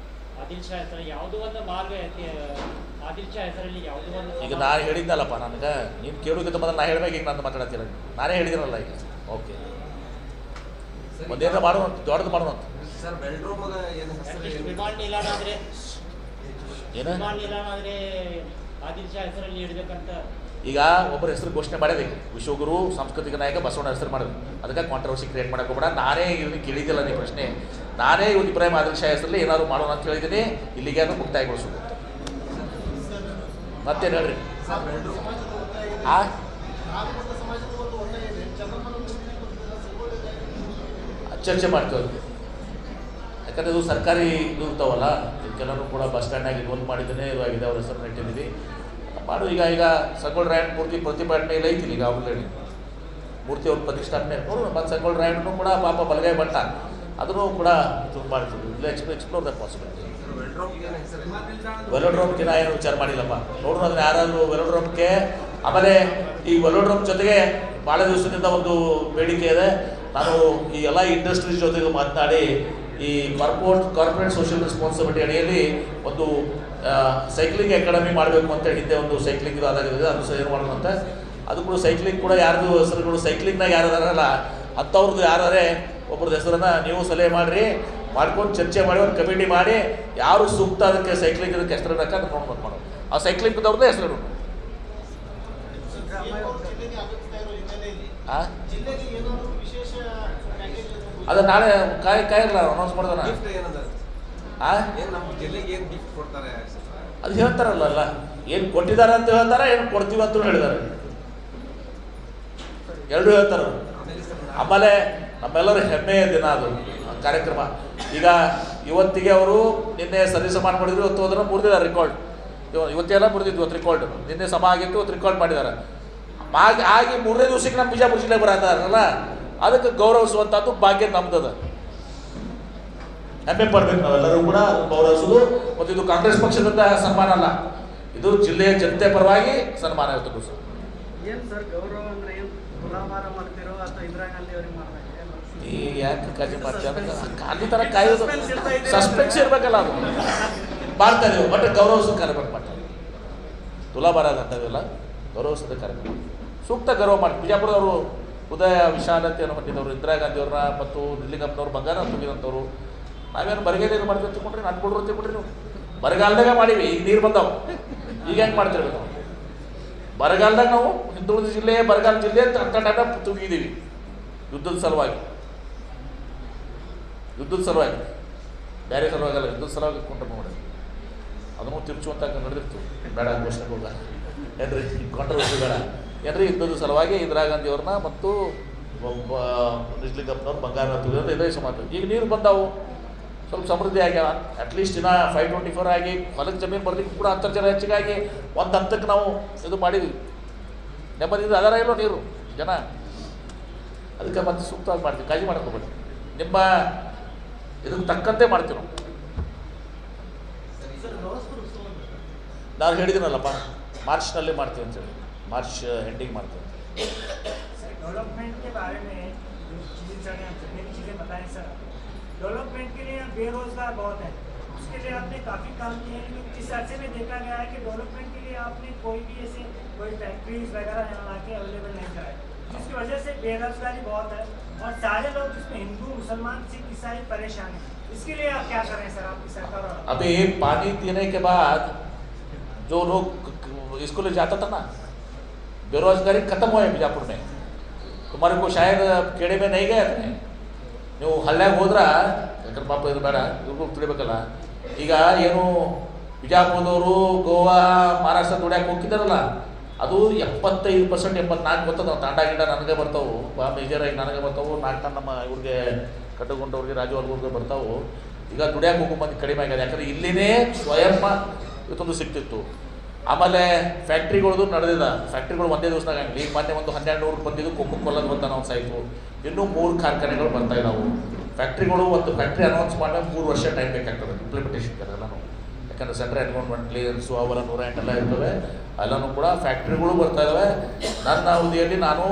ಆದಿಲ್ ಶಾ ಹೆಸರು ಯಾವುದೋ ಒಂದು ಮಾರ್ಗ ಆದಿಲ್ ಶಾ ಹೆಸರಲ್ಲಿ ಯಾವುದೋ ಒಂದು. ಈಗ ನಾನು ಹೇಳಿದ್ನಲ್ಲಪ್ಪ, ನನಗೆ ನೀನು ಕೇಳೋದಕ್ಕೆ ಮೊದಲು ನಾನು ಹೇಳ್ಬೇಕು. ಈಗ ನಾನು ಮಾತಾಡ್ತಿಲ್ಲ, ನಾನೇ ಹೇಳಿದಿರಲ್ಲ ಈಗ. ಓಕೆ, ಒಂದೇನ ಮಾಡೋಣ, ದೊಡ್ಡದು ಮಾಡೋಣ. ವಿಮಾನ ನಿಲ್ದಾಣ ಆದರೆ ಏನು ವಿಮಾನ ನಿಲ್ದಾಣ ಆದರೆ ಆದಿಲ್ ಶಾ ಹೆಸರಲ್ಲಿ ಇಡಬೇಕಂತ ಈಗ ಒಬ್ಬರ ಹೆಸರು ಘೋಷಣೆ ಮಾಡೋದು. ವಿಶ್ವಗುರು ಸಾಂಸ್ಕೃತಿಕ ನಾಯಕ ಬಸವಣ್ಣ ಹೆಸರು ಮಾಡೋದು. ಅದಕ್ಕೆ ಕಾಂಟ್ರವರ್ಸಿ ಕ್ರಿಯೇಟ್ ಮಾಡೋಕೆ ಹೋಗ್ಬೇಡ. ನಾನೇ ಇದನ್ನು ಕೇಳಿದ್ದಿಲ್ಲ ನೀ ಪ್ರಶ್ನೆ. ನಾನೇ ಇವತ್ತು ಇಬ್ರಾಹಿಂ ಆದಿಲ್ ಶಾ ಹೆಸರಲ್ಲಿ ಏನಾದ್ರು ಮಾಡೋಣ ಅಂತ ಹೇಳಿದ್ದೀನಿ. ಇಲ್ಲಿಗೆ ಅದು ಮುಕ್ತಾಯಗೊಳಿಸೋದು. ಮತ್ತೇನು ಹೇಳ್ರಿ? ಚರ್ಚೆ ಮಾಡ್ತೀವಿ. ಯಾಕಂದರೆ ಇದು ಸರ್ಕಾರಿ ಇದು ಇರ್ತಾವಲ್ಲ, ಇದಕ್ಕೆಲ್ಲರೂ ಕೂಡ ಬಸ್ ಸ್ಟ್ಯಾಂಡ್ನಾಗ ಇದು ಮಾಡಿದ್ದೇನೆ, ಇದು ಆಗಿದೆ, ಅವ್ರ ಹೆಸರು ಇಟ್ಟಿದ್ದೀವಿ ಮಾಡು. ಈಗ ಸಂಗೊಳ್ಳ ರಾಯಣ್ಣ ಮೂರ್ತಿ ಪ್ರತಿಭಟನೆ ಇಲ್ಲ ಐತಿಲ್ಲ. ಈಗ ಆಲ್ರೆಡಿ ಮೂರ್ತಿ ಅವ್ರ ಪ್ರತಿಷ್ಠಾಪನೆ ನೋಡು. ಮತ್ತು ಸಂಗೊಳ್ಳ ರಾಯಣ್ಣನು ಕೂಡ ಪಾಪ ಬಲಗೈ ಬಟ್ಟ, ಅದನ್ನು ಕೂಡ ಇದು ಮಾಡ್ತೀವಿ. ಇಲ್ಲ ಎಕ್ಸ್ಪ್ಲೋರ್ ದ ಪಾಸಿಬಿಲಿಟಿ. ವೆಲೋಡ್ರೋಮ್ಗೆ ನಾ ಏನು ವಿಚಾರ ಮಾಡಿಲ್ಲಪ್ಪ. ನೋಡೋಣ ಅದನ್ನ ಯಾರಾದರೂ ವೆಲೋಡ್ರೋಮ್ಗೆ. ಆಮೇಲೆ ಈ ವೆಲೋಡ್ರೋಮ್ ಜೊತೆಗೆ ಭಾಳ ದಿವಸದಿಂದ ಒಂದು ಬೇಡಿಕೆ ಇದೆ. ನಾನು ಈ ಎಲ್ಲ ಇಂಡಸ್ಟ್ರೀಸ್ ಜೊತೆಗೆ ಮಾತನಾಡಿ ಈ ಕಾರ್ಪೊರೇಟ್ ಸೋಷಿಯಲ್ ರೆಸ್ಪಾನ್ಸಿಬಿಲಿಟಿ ಅಡಿಯಲ್ಲಿ ಒಂದು ಸೈಕ್ಲಿಂಗ್ ಅಕಾಡೆಮಿ ಮಾಡಬೇಕು ಅಂತ ಹೇಳಿದ್ದೆ. ಒಂದು ಸೈಕ್ಲಿಂಗ್ ಇದು ಅದಾಗಿದೆ, ಅದು ಸಹ ಏನು ಮಾಡೋಣ ಅಂತ. ಅದು ಕೂಡ ಸೈಕ್ಲಿಂಗ್ ಕೂಡ ಯಾರ್ದು ಹೆಸರುಗಳು ಸೈಕ್ಲಿಂಗ್ನಾಗ ಯಾರದಾರಲ್ಲ ಅಂಥವ್ರದ್ದು ಯಾರೇ ಒಬ್ರದ್ದು ಹೆಸರನ್ನು ನೀವು ಸಲಹೆ ಮಾಡಿರಿ, ಮಾಡ್ಕೊಂಡು ಚರ್ಚೆ ಮಾಡಿ ಒಂದು ಕಮಿಟಿ ಮಾಡಿ ಯಾರು ಸೂಕ್ತ ಅದಕ್ಕೆ ಸೈಕ್ಲಿಂಗ್ ಇದಕ್ಕೆ ಹೆಸರು ಇಡಕ್ಕೆ ಅದನ್ನು ನೋಡ್ಬೇಕು ಮಾಡೋದು. ಆ ಸೈಕ್ಲಿಂಗ್ದವ್ರದ್ದೇ ಹೆಸರು ಅದು ನಾಳೆ ಕಾಯಿಲ್ಲ ಅನೌನ್ಸ್ ಮಾಡ್ದಾನ. ಅದು ಹೇಳ್ತಾರಲ್ಲ, ಏನು ಕೊಟ್ಟಿದ್ದಾರೆ ಅಂತ ಹೇಳ್ತಾರೆ, ಏನು ಕೊಡ್ತೀವಿ ಅಂತ ಹೇಳಿದ್ದಾರೆ. ಎರಡೂ ಹೇಳ್ತಾರೆ. ಆಮೇಲೆ ನಮ್ಮೆಲ್ಲರ ಹೆಮ್ಮೆಯ ದಿನ ಅದು ಕಾರ್ಯಕ್ರಮ. ಈಗ ಇವತ್ತಿಗೆ ಅವರು ನಿನ್ನೆ ಸರಿಸಮಾನ ಮಾಡಿದ್ರು, ಇವತ್ತು ಅದನ್ನು ಮುರಿದಿದ್ದಾರೆ ರೆಕಾರ್ಡ್. ಇವತ್ತೆಲ್ಲ ಮುರಿದಿದ್ದು, ಇವತ್ತು ರೆಕಾರ್ಡ್. ನಿನ್ನೆ ಸಮ ಆಗಿತ್ತು, ಇವತ್ತು ರೆಕಾರ್ಡ್ ಮಾಡಿದ್ದಾರೆ. ಆಗಿ 3ನೇ ದಿವಸಕ್ಕೆ ನಮ್ಮ ಬಿಜಾಪುರ ಜಿಲ್ಲೆಗೆ ಬರತ್ತಾರಲ್ಲ, ಅದಕ್ಕೆ ಗೌರವಿಸುವಂಥದ್ದು ಭಾಗ್ಯ ನಮ್ದದ. ಹೆಮ್ಮೆ ಪಡ್ಬೇಕು ನಾವೆಲ್ಲರೂ ಕೂಡ ಗೌರವಿಸೋದು. ಮತ್ತು ಇದು ಕಾಂಗ್ರೆಸ್ ಪಕ್ಷದಿಂದ ಸನ್ಮಾನ ಅಲ್ಲ, ಇದು ಜಿಲ್ಲೆಯ ಜನತೆ ಪರವಾಗಿ ಸನ್ಮಾನ ಇವತ್ತು ಸರ್. ಏನು ಸರ್ ಗೌರವ ಅಂದರೆ ಏನು ತುಲಾಭಾರ ಮಾಡ್ತಿರೋ ಅಥವಾ ಇಂದಿರಾ ಗಾಂಧಿ ಅವ್ರಿಗೆ ಮಾಡ್ಬೇಕು? ಈಗ ಯಾಕೆ ಕಾಳಜಿ ಮಾಡ್ತೀವಿ? ಅಲ್ಲಿ ಥರ ಕಾಯೋದು ಸಸ್ಪೆನ್ಸ್ ಇರಬೇಕಲ್ಲ, ಅದು ಮಾಡ್ತಾ ಇದೀವಿ. ಬಟ್ ಗೌರವಿಸೋ ಕಾರ್ಯಕ್ರಮ ಮಾಡ್ತಾರೆ. ತುಲಾಭಾರ ಅಂತವೆಲ್ಲ ಗೌರವಿಸೋದೇ ಕಾರ್ಯಕ್ರಮ. ಸೂಕ್ತ ಗೌರವ ಮಾಡಿ. ಬಿಜಾಪುರದವರು ಉದಯ ವಿಶಾಲತೆಯನ್ನು ಹೊಂದಿದವರು, ಇಂದಿರಾ ಗಾಂಧಿಯವ್ರನ್ನ ಮತ್ತು ನಿಲ್ಲಿಂಗಪ್ಪನವ್ರು ಬಂಗಾರ ತುಂಬಿದಂಥವ್ರು. ನಾವೇನು ಬರಗಾಲ ಇದು ಮಾಡ್ತೀವಿ ತಿಳ್ಕೊಂಡ್ರಿ, ನಾನು ಕೊಡ್ರಿ ತಿಳ್ಕೊಂಡ್ರಿ. ನೀವು ಬರಗಾಲದಾಗ ಮಾಡೀವಿ, ಈಗ ನೀರು ಬಂದಾವು. ಈಗ ಹೆಂಗೆ ಮಾಡ್ತಿರ್ಬೇಕು ನಾವು? ಬರಗಾಲದಾಗ ನಾವು ಹಿಂದುಳಿದ ಜಿಲ್ಲೆ, ಬರಗಾಲ ಜಿಲ್ಲೆ ಅಂತ ಟೈಮ್ ತುಂಬಿದ್ದೀವಿ. ಯುದ್ಧದ ಸಲುವಾಗಿ ಬೇರೆ ಸಲುವಾಗಲ್ಲ, ಯುದ್ಧದ ಸಲುವಾಗಿ ಕೊಂಡ್ರೆ ನೋಡಿ ಅದನ್ನು ತಿರ್ಚುವಂತ ನಡೆದಿರ್ತೀವಿ. ಬೇಡ ಘೋಷಣೆ ಹೋಗ ಏನ್ರಿ, ಕಾಂಟ್ರವರ್ಸಿ ಬೇಡ ಏನ್ರಿ. ಯುದ್ಧದ ಸಲುವಾಗಿ ಇಂದಿರಾ ಗಾಂಧಿಯವ್ರನ್ನ ಮತ್ತು ನಿಜಲಿಂಗಪ್ಪನವ್ರು ಬಂಗಾರ ತುಂಬಿದ್ರೆ ಇದೇ ಸಮಾನ. ಈಗ ನೀರು ಬಂದಾವು, ಸ್ವಲ್ಪ ಸಮೃದ್ಧಿ ಆಗ್ಯಾವ. ಅಟ್ಲೀಸ್ಟ್ ದಿನ 524 ಆಗಿ ಹೊಲಕ್ಕೆ ಜಮೀನು ಬರ್ಲಿಕ್ಕೆ ಕೂಡ ಅಂತರ್ಜಲ ಹೆಚ್ಚಿಗಾಗಿ ಒಂದು ಹಂತಕ್ಕೆ ನಾವು ಇದು ಮಾಡಿದ್ವಿ. ನೆಮ್ಮದಿಯಿಂದ ಅದರ ಇಲ್ಲೋ ನೀರು ಜನ. ಅದಕ್ಕೆ ಮತ್ತೆ ಸೂಕ್ತವಾಗಿ ಮಾಡ್ತೀವಿ, ಕಾಳಜಿ ಮಾಡ್ಕೋಬೇಡಿ. ನಿಮ್ಮ ಇದಕ್ಕೆ ತಕ್ಕಂತೆ ಮಾಡ್ತೀವಿ ನಾವು. ನಾನು ಹೇಳಿದ್ದೀನಲ್ಲಪ್ಪ, ಮಾರ್ಚ್ನಲ್ಲಿ ಮಾಡ್ತೀವಿ ಅಂತೇಳಿ. ಮಾರ್ಚ್ ಎಂಡಿಂಗ್ ಮಾಡ್ತೀವಿ. डेवलपमेंट के बारे में चीज़ें बताएं सर। डेवलपमेंट के लिए बेरोजगार बहुत है, उसके लिए आपने काफ़ी काम किए हैं, लेकिन इस अर्से में देखा गया है कि डेवलपमेंट के लिए आपने कोई भी ऐसे कोई फैक्ट्रीज वगैरह यहाँ आके अवेलेबल नहीं कराए, जिसकी वजह से बेरोजगारी बहुत है और सारे लोग जिसमें हिंदू मुसलमान सिख ईसाई परेशान हैं। इसके लिए आप क्या कर रहे हैं सर, आपकी सरकार? अभी पानी देने के बाद जो लोग स्कूल जाता था ना, बेरोजगारी खत्म हुआ है बीजापुर में. तुम्हारे को शायद खेड़े में नहीं गए थे ನೀವು ಹಳ್ಳ್ಯಾಗ ಹೋದ್ರ, ಯಾಕಂದ್ರೆ ಪಾಪ ಇದು ಬೇಡ, ಇವ್ರಿಗೂ ತಿಳಿಬೇಕಲ್ಲ. ಈಗ ಏನು ಬಿಜಾಪುರದವರು ಗೋವಾ ಮಹಾರಾಷ್ಟ್ರ ದುಡ್ಯಾಕೆ ಹೋಗಿದ್ದಾರಲ್ಲ, ಅದು 75% 74 ಬರ್ತದೆ. ತಾಂಡ ಗಿಂಡ ನನಗೆ ಬರ್ತಾವೆ, ಮೇಜರಾಗಿ ನನಗೆ ಬರ್ತಾವೆ. 4 ಟನ್ ನಮ್ಮ ಇವ್ರಿಗೆ ಕಟ್ಟಗೊಂಡವ್ರಿಗೆ ರಾಜು ಅವ್ರಿಗೆ ಬರ್ತಾವೆ. ಈಗ ದುಡಿಯೋಕೆ ಹೋಗೋ ಮಂದಿ ಕಡಿಮೆ ಆಗಿದೆ. ಯಾಕಂದರೆ ಇಲ್ಲಿನೇ ಸ್ವಯಂ ಇವತ್ತೊಂದು ಸಿಗ್ತಿತ್ತು. ಆಮೇಲೆ ಫ್ಯಾಕ್ಟ್ರಿಗಳದು ನಡೆದಿಲ್ಲ. ಫ್ಯಾಕ್ಟ್ರಿಗಳು ಒಂದೇ ದಿವಸದಾಗ ಆಗಲಿ. ಮೊನ್ನೆ ಒಂದು 1200 ಬಂದಿದ್ದು ಕೊಲ್ಲದು ಬಂದ ಅನೌನ್ಸ್ ಆಯಿತು. ಇನ್ನೂ 3 ಕಾರ್ಖಾನೆಗಳು ಬರ್ತಾ ಇದ್ದಾವೆ. ಫ್ಯಾಕ್ಟ್ರಿಗಳು ಒಂದು ಫ್ಯಾಕ್ಟ್ರಿ ಅನೌನ್ಸ್ ಮಾಡಿದ್ರೆ 3 ವರ್ಷ ಟೈಮ್ ಬೇಕಾಗ್ತದೆ ಇಂಪ್ಲಿಮೆಂಟೇಷನ್ ಎಲ್ಲನೂ. ಯಾಕಂದರೆ ಸೆಂಟ್ರಲ್ ಎನ್ವಿರಾನ್ಮೆಂಟ್ ಕ್ಲಿಯರೆನ್ಸು ಅವೆಲ್ಲ 108 ಎಲ್ಲ ಇರ್ತವೆ. ಎಲ್ಲನೂ ಕೂಡ ಫ್ಯಾಕ್ಟ್ರಿಗಳು ಬರ್ತಾ ಇದ್ದಾವೆ. ನನ್ನ ಅವಧಿಯಲ್ಲಿ ನಾನು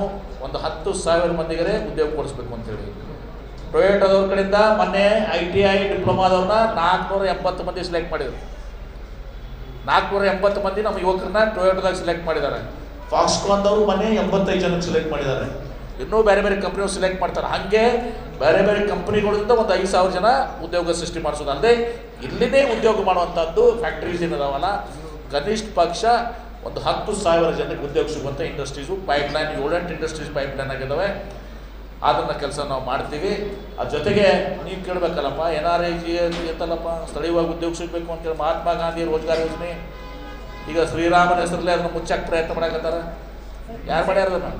ಒಂದು 10,000 ಮಂದಿಗೆ ಉದ್ಯೋಗ ಕೊಡಿಸ್ಬೇಕು ಅಂತೇಳಿ ಟೊಯೋಟೋದವ್ರ ಕಡೆಯಿಂದ ಮೊನ್ನೆ ITI ಡಿಪ್ಲೊಮಾದವ್ರನ್ನ 480 ಮಂದಿ ಸೆಲೆಕ್ಟ್ ಮಾಡಿದರು. 480 ಮಂದಿ ನಮ್ಮ ಯುವಕರನ್ನ ಟೊಯೋಟೋದಾಗ ಸೆಲೆಕ್ಟ್ ಮಾಡಿದ್ದಾರೆ. ಫಾಕ್ಸ್ಕಾನ್ದವರು ಮೊನ್ನೆ 85 ಜನಕ್ಕೆ ಸೆಲೆಕ್ಟ್ ಮಾಡಿದ್ದಾರೆ. ಇನ್ನೂ ಬೇರೆ ಬೇರೆ ಕಂಪ್ನಿಯವ್ರು ಸೆಲೆಕ್ಟ್ ಮಾಡ್ತಾರೆ. ಹಾಗೆ ಬೇರೆ ಬೇರೆ ಕಂಪ್ನಿಗಳಿಂದ ಒಂದು 5,000 ಜನ ಉದ್ಯೋಗ ಸೃಷ್ಟಿ ಮಾಡಿಸೋದಲ್ಲದೆ ಇಲ್ಲಿನೇ ಉದ್ಯೋಗ ಮಾಡುವಂಥದ್ದು ಫ್ಯಾಕ್ಟ್ರೀಸ್ ಏನಿದಾವಲ್ಲ, ಕನಿಷ್ಠ ಪಕ್ಷ ಒಂದು 10,000 ಜನಕ್ಕೆ ಉದ್ಯೋಗ ಸಿಗುವಂಥ ಇಂಡಸ್ಟ್ರೀಸು ಪೈಪ್ಲೈನ್ 7-8 ಇಂಡಸ್ಟ್ರೀಸ್ ಪೈಪ್ಲೈನ್ ಆಗಿದ್ದಾವೆ. ಅದನ್ನು ಕೆಲಸ ನಾವು ಮಾಡ್ತೀವಿ. ಅದ್ರ ಜೊತೆಗೆ ನೀವು ಕೇಳಬೇಕಲ್ಲಪ್ಪ NRIG ಎಂತಲ್ಲಪ್ಪ ಸ್ಥಳೀಯವಾಗಿ ಉದ್ಯೋಗ ಸಿಗಬೇಕು ಅಂತೇಳಿ ಮಹಾತ್ಮ ಗಾಂಧಿ ರೋಜ್ಗಾರ್ ಯೋಜನೆ ಈಗ ಶ್ರೀರಾಮನ ಹೆಸರಲ್ಲೇ ಅದನ್ನು ಮುಚ್ಚಕ್ಕೆ ಪ್ರಯತ್ನ ಮಾಡಕತ್ತಾರ. ಯಾರು ಮಾಡ್ಯಾರ ಅದನ್ನು?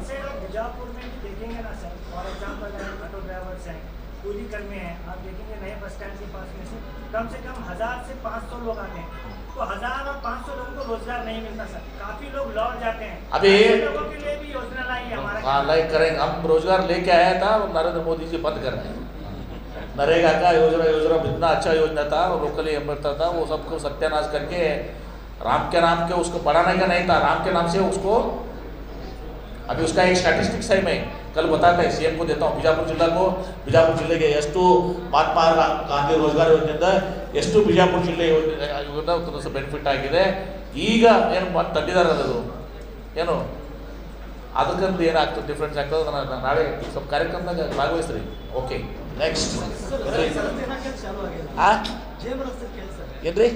बीजापुर में भी देखेंगे ना sir, for example auto drivers हैं, कूली कर्मी हैं, आप देखेंगे नए बस स्टैंड के पास में से कम 1000 से 500 लोग आते हैं, तो 1000 और 500 लोगों को रोजगार नहीं मिलता सर, काफी लोग लौट जाते हैं. अभी लोगों के लिए भी योजना लाई है हमारा. हाँ लाइक करेंगे. हम रोजगार लेके आया था, नरेंद्र मोदी जी बंद कर रहे हैं. नरेगा का योजना इतना अच्छा योजना था, लोकली मिलता था, वो सबको सत्यानाश करके राम के उसको बढ़ाने का नहीं था. राम के नाम से उसको अभी उसका एक स्टैटिस्टिक्स है, मैं कल बताता है CM को देता हूँ. ಬಿಜಾಪುರ ಜಿಲ್ಲೆಗೆ ಎಷ್ಟು ಮಹಾತ್ಮ ಗಾಂಧಿ ರೋಜ್ಗಾರ್ ಯೋಜನೆಯಿಂದ ಎಷ್ಟು ಬಿಜಾಪುರ ಜಿಲ್ಲೆ ಯೋಜನೆ ಬೆನಿಫಿಟ್ ಆಗಿದೆ. ಈಗ ಏನು ಮತ್ತೆ ತಂದಿದ್ದಾರೆ ಅದು ಏನು ಅದಕ್ಕಂದು ಏನಾಗ್ತದೆ ಡಿಫ್ರೆನ್ಸ್ ಆಗ್ತದೆ. ಅದನ್ನು ನಾಳೆ ಸ್ವಲ್ಪ ಕಾರ್ಯಕ್ರಮದಾಗ ಭಾಗವಹಿಸ್ರಿ. ಓಕೆ ನೆಕ್ಸ್ಟ್ ಏನ್ರಿ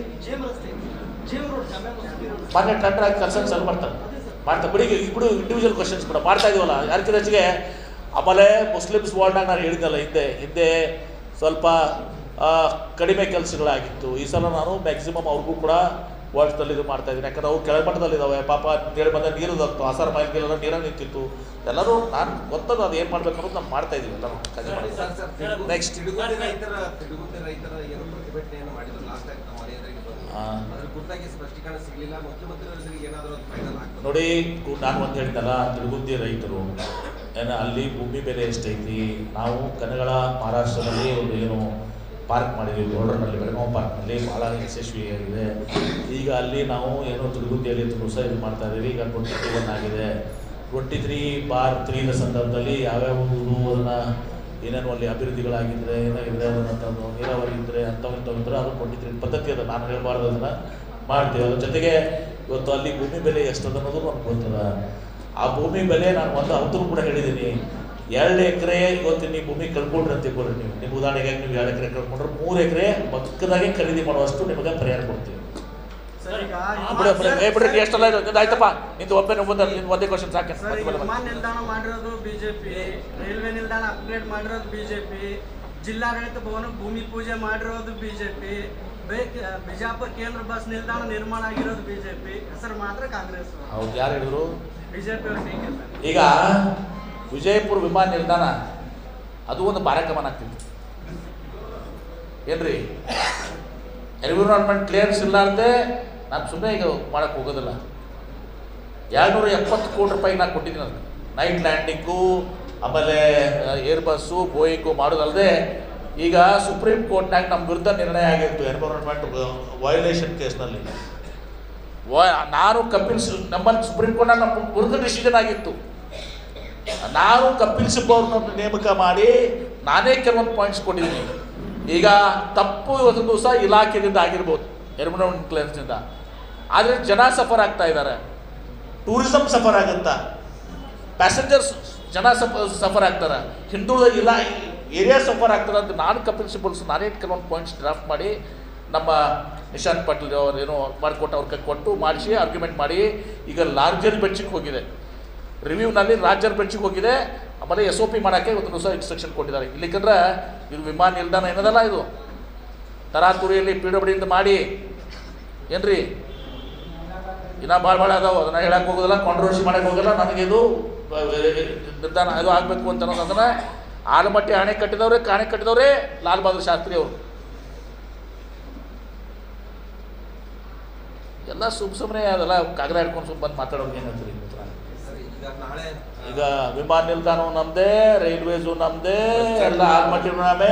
ಮೊನ್ನೆ ಟೆಂಡರ್ ಆಗಿ ಕೆಲಸ ಚಾಲು ಮಾಡ್ತಾ ಬಿಡಿಗೆ ಇಬ್ಬರು ಇಂಡಿವಿಜುವಲ್ ಕ್ವಶನ್ಸ್ ಕೂಡ ಮಾಡ್ತಾ ಇದೀವಲ್ಲ ಯಾರಿಗೆ ಹೆಚ್ಚಿಗೆ. ಆಮೇಲೆ ಮುಸ್ಲಿಮ್ಸ್ ವಾರ್ಡ್ನಾಗ ನಾನು ಹೇಳಿದ್ನಲ್ಲ ಹಿಂದೆ ಸ್ವಲ್ಪ ಕಡಿಮೆ ಕೆಲಸಗಳಾಗಿತ್ತು. ಈ ಸಲ ನಾನು ಮ್ಯಾಕ್ಸಿಮಮ್ ಅವ್ರಿಗೂ ಕೂಡ ವಾರ್ಡ್ಸ್ದಲ್ಲಿ ಇದು ಮಾಡ್ತಾ ಇದ್ದೀನಿ. ಯಾಕಂದ್ರೆ ಅವ್ರು ಕೆಳಮಟ್ಟದಲ್ಲಿದ್ದಾವೆ ಪಾಪ ಅಂತೇಳಿ ಬಂದ ನೀರು ದತ್ತು ಆಸಾರ ಮಾಹಿತಿಗೆಲ್ಲ ನೀರಾಗಿ ನಿಂತಿತ್ತು. ಎಲ್ಲರೂ ನಾನು ಗೊತ್ತದ ಅದು ಏನು ಮಾಡ್ಬೇಕು ಅನ್ನೋದು ನಾನು ಮಾಡ್ತಾ ಇದ್ದೀವಿ ಎಲ್ಲರೂ. ನೆಕ್ಸ್ಟ್ ನೋಡಿ, ನಾನು ಒಂದು ಹೇಳ್ತಲ್ಲ, ತಿಳುಗುಂದಿ ರೈತರು ಅಲ್ಲಿ ಭೂಮಿ ಬೆಲೆ ಎಷ್ಟೈತಿ. ನಾವು ಕನ್ನಡ ಮಹಾರಾಷ್ಟ್ರದಲ್ಲಿ ಒಂದು ಏನು ಪಾರ್ಕ್ ಮಾಡಿದ್ದೀವಿ ರೋಡರ್ನಲ್ಲಿ, ಬೆಳಗಾವಿ ಪಾರ್ಕ್ನಲ್ಲಿ ಭಾಳ ಯಶಸ್ವಿಯಾಗಿದೆ. ಈಗ ಅಲ್ಲಿ ನಾವು ಏನೋ ತಿಳುಗುಂದಿಯಲ್ಲಿ ಹೊಸ ಇದು ಮಾಡ್ತಾ ಇದ್ದೀವಿ. ಈಗ 23 ಆಗಿದೆ. 23/3 ಸಂದರ್ಭದಲ್ಲಿ ಯಾವ್ಯಾವ ಅದನ್ನು ಏನೇನು ಅಲ್ಲಿ ಅಭಿವೃದ್ಧಿಗಳಾಗಿದ್ದರೆ ಏನಾಗಿದೆ ಅದನ್ನು ನೀರಾವರಿ ಇದ್ದರೆ ಅಂಥವಿದ್ರೆ ಅದು 23 ಪದ್ಧತಿ ಅದ, ನಾನು ಹೇಳಬಾರ್ದು, ಅದನ್ನು ಮಾಡ್ತೀವಿ. ಅದ್ರ ಜೊತೆಗೆ ಇವತ್ತು ಅಲ್ಲಿ ಭೂಮಿ ಬೆಲೆ ಎಷ್ಟದ ಅನ್ನೋದು ನಮ್ಗೆ ಗೊತ್ತದ. ಆ ಭೂಮಿ ಬೆಲೆ ನಾನು ಒಂದು ಅವತ್ತು ಕೂಡ ಹೇಳಿದ್ದೀನಿ. 2 ಎಕರೆ ಇವತ್ತು ನೀವು ಭೂಮಿ ಕಳ್ಕೊಂಡ್ರೆ ಅಂತ ತಿಳ್ಕೊಳ್ರಿ. ನಿಮ್ಮ ಉದಾಹರಣೆಗೆ ನೀವು 2 ಎಕರೆ ಕಳ್ಕೊಂಡ್ರೆ 3 ಎಕರೆ ಪಕ್ಕದಾಗೆ ಖರೀದಿ ಮಾಡುವಷ್ಟು ನಿಮಗೆ ಪರಿಹಾರ ಕೊಡ್ತೀವಿ. ಬಿಡ್ರಿ ಎಷ್ಟೆಲ್ಲ ಆಯ್ತಪ್ಪ ನಿಂದು ಒಂದೇ ಕ್ವಶನ್ ಸಾಕೆ. ವಿಮಾನ ನಿಲ್ದಾಣ ಮಾಡಿರೋದು ಬಿಜೆಪಿ, ರೈಲ್ವೆ ನಿಲ್ದಾಣ ಅಪ್ಗ್ರೇಡ್ ಮಾಡಿರೋದು ಬಿಜೆಪಿ, ಜಿಲ್ಲಾಡಳಿತ ಭವನ ಭೂಮಿ ಪೂಜೆ ಮಾಡಿರೋದು ಬಿಜೆಪಿ, ಬಿಜಾಪುರ ಕೇಂದ್ರ ಬಸ್ ನಿಲ್ದಾಣ ನಿರ್ಮಾಣ ಆಗಿರೋದು ಬಿಜೆಪಿ, ಹೆಸರು ಮಾತ್ರ ಕಾಂಗ್ರೆಸ್. ಹೌದು, ಯಾರು ಹೇಳಿದ್ರು? ಬಿಜೆಪಿ ಅವರು ಟೀಕೆ. ಈಗ ವಿಜಯಪುರ ವಿಮಾನ ನಿಲ್ದಾಣ ಅದು ಒಂದು ಕಾರ್ಯಕ್ರಮ ಆಗ್ತಿತ್ತು ಏನ್ರಿ. ಎನ್ವಿರಾನ್ಮೆಂಟ್ ಕ್ಲಿಯರೆನ್ಸ್ ಇಲ್ಲಾರ್ದೆ ನಾನು ಸುಮ್ಮನೆ ಈಗ ಮಾಡೋಕ್ಕೆ ಹೋಗೋದಿಲ್ಲ. 270 ಕೋಟಿ ರೂಪಾಯಿ ನಾನು ಕೊಟ್ಟಿದ್ದೀನಿ ಅದಕ್ಕೆ. ನೈಟ್ ಲ್ಯಾಂಡಿಂಗು ಆಮೇಲೆ ಏರ್ ಬಸ್ಸು ಬೋಯಿಂಗು ಮಾಡೋದಲ್ಲದೆ ಈಗ ಸುಪ್ರೀಂ ಕೋರ್ಟ್ನಾಗ ನಮ್ಮ ವಿರುದ್ಧ ನಿರ್ಣಯ ಆಗಿತ್ತು ಎನ್ವಿರಾನ್ಮೆಂಟ್ ವಯೋಲೇಷನ್ ಕೇಸ್ನಲ್ಲಿ. ನಾನು ನಮ್ಮಲ್ಲಿ ಸುಪ್ರೀಂ ಕೋರ್ಟ್ನಾಗ ನಮ್ಮ ವಿರುದ್ಧ ಡಿಸಿಷನ್ ಆಗಿತ್ತು. ನಾನು ಕಪಿಲ್ ಸಿಬ್ಬಲ್ ಅವ್ರನ್ನ ನೇಮಕ ಮಾಡಿ ನಾನೇ ಕೆಲವೊಂದು ಪಾಯಿಂಟ್ಸ್ ಕೊಟ್ಟಿದ್ದೀನಿ. ಈಗ ತಪ್ಪು ಇವತ್ತು ದಿವಸ ಇಲಾಖೆಯಿಂದ ಆಗಿರ್ಬೋದು ಎನ್ವಿರಾನ್ಮೆಂಟ್ ಕ್ಲಿಯರೆನ್ಸ್ನಿಂದ, ಆದರೆ ಜನ ಸಫರ್ ಆಗ್ತಾ ಇದ್ದಾರೆ. ಟೂರಿಸಮ್ ಸಫರ್ ಆಗುತ್ತಾ, ಪ್ಯಾಸೆಂಜರ್ಸ್ ಜನ ಸಫರ್ ಆಗ್ತಾರೆ, ಹಿಂದುಳಿದ ಏರಿಯಾ ಸಫರ್ ಆಗ್ತಾರೆ ಅಂತ ನಾನು ಕಪಿಲ್ ಸಿಬ್ಬಲ್ಸ್ ನಾನೇ ಕೆಲವೊಂದು ಪಾಯಿಂಟ್ಸ್ ಡ್ರಾಫ್ಟ್ ಮಾಡಿ ನಮ್ಮ ನಿಶಾಂತ್ ಪಾಟೀಲ್ ಅವ್ರು ಏನೋ ಮಾಡಿಕೊಟ್ಟು ಅವ್ರ ಕೊಟ್ಟು ಮಾಡಿಸಿ ಆರ್ಗ್ಯುಮೆಂಟ್ ಮಾಡಿ ಈಗ ಲಾರ್ಜರ್ ಬೆಂಚಿಗೆ ಹೋಗಿದೆ. ರಿವ್ಯೂನಲ್ಲಿ ರಾಜ್ಯರ ಬೆಂಚಿಗೆ ಹೋಗಿದೆ. ಆಮೇಲೆ SOP ಮಾಡೋಕ್ಕೆ ಒಂದು ದಿವಸ ಇನ್ಸ್ಟ್ರಕ್ಷನ್ ಕೊಟ್ಟಿದ್ದಾರೆ. ಇಲ್ಲಿಕಂದ್ರೆ ಇದು ವಿಮಾನ ನಿಲ್ದಾಣ ಏನದಲ್ಲ, ಇದು ತರಾತುರಿಯಲ್ಲಿ PWD ಮಾಡಿ ಏನ್ರಿ ಇನ್ನೂ ಭಾಳ ಅದಾವೆ. ಅದನ್ನು ಹೇಳಕ್ಕೆ ಹೋಗೋದಿಲ್ಲ, ಕಾಂಟ್ರವರ್ಸಿ ಮಾಡೋಕ್ಕೆ ಹೋಗೋಲ್ಲ. ನನಗೆ ಇದು ನಿರ್ಧಾರ ಇದು ಆಗಬೇಕು ಅಂತ ಅನ್ನೋದನ್ನು ಆಲಮಟ್ಟಿ ಅಣೆ ಕಟ್ಟಿದವರೇ ಲಾಲ್ ಬಹದ್ದೂರ್ ಶಾಸ್ತ್ರಿ ಅವರು ಎಲ್ಲ ಸುಮ್ಮನೆ ಅದೆಲ್ಲ ಕಾಗದ ಹಿಡ್ಕೊಂಡು ಸುಮ್ಮನೆ ಬಂದು ಮಾತಾಡೋದು ಏನಂತೀರಿ ಈಗ ವಿಮಾನ ನಿಲ್ದಾಣ ನಮ್ಮದೇ, ರೈಲ್ವೇಸು ನಮ್ಮದೇ, ಎಲ್ಲ ಆಗ್ಮಟ್ಟಿನ ನಾಮೇ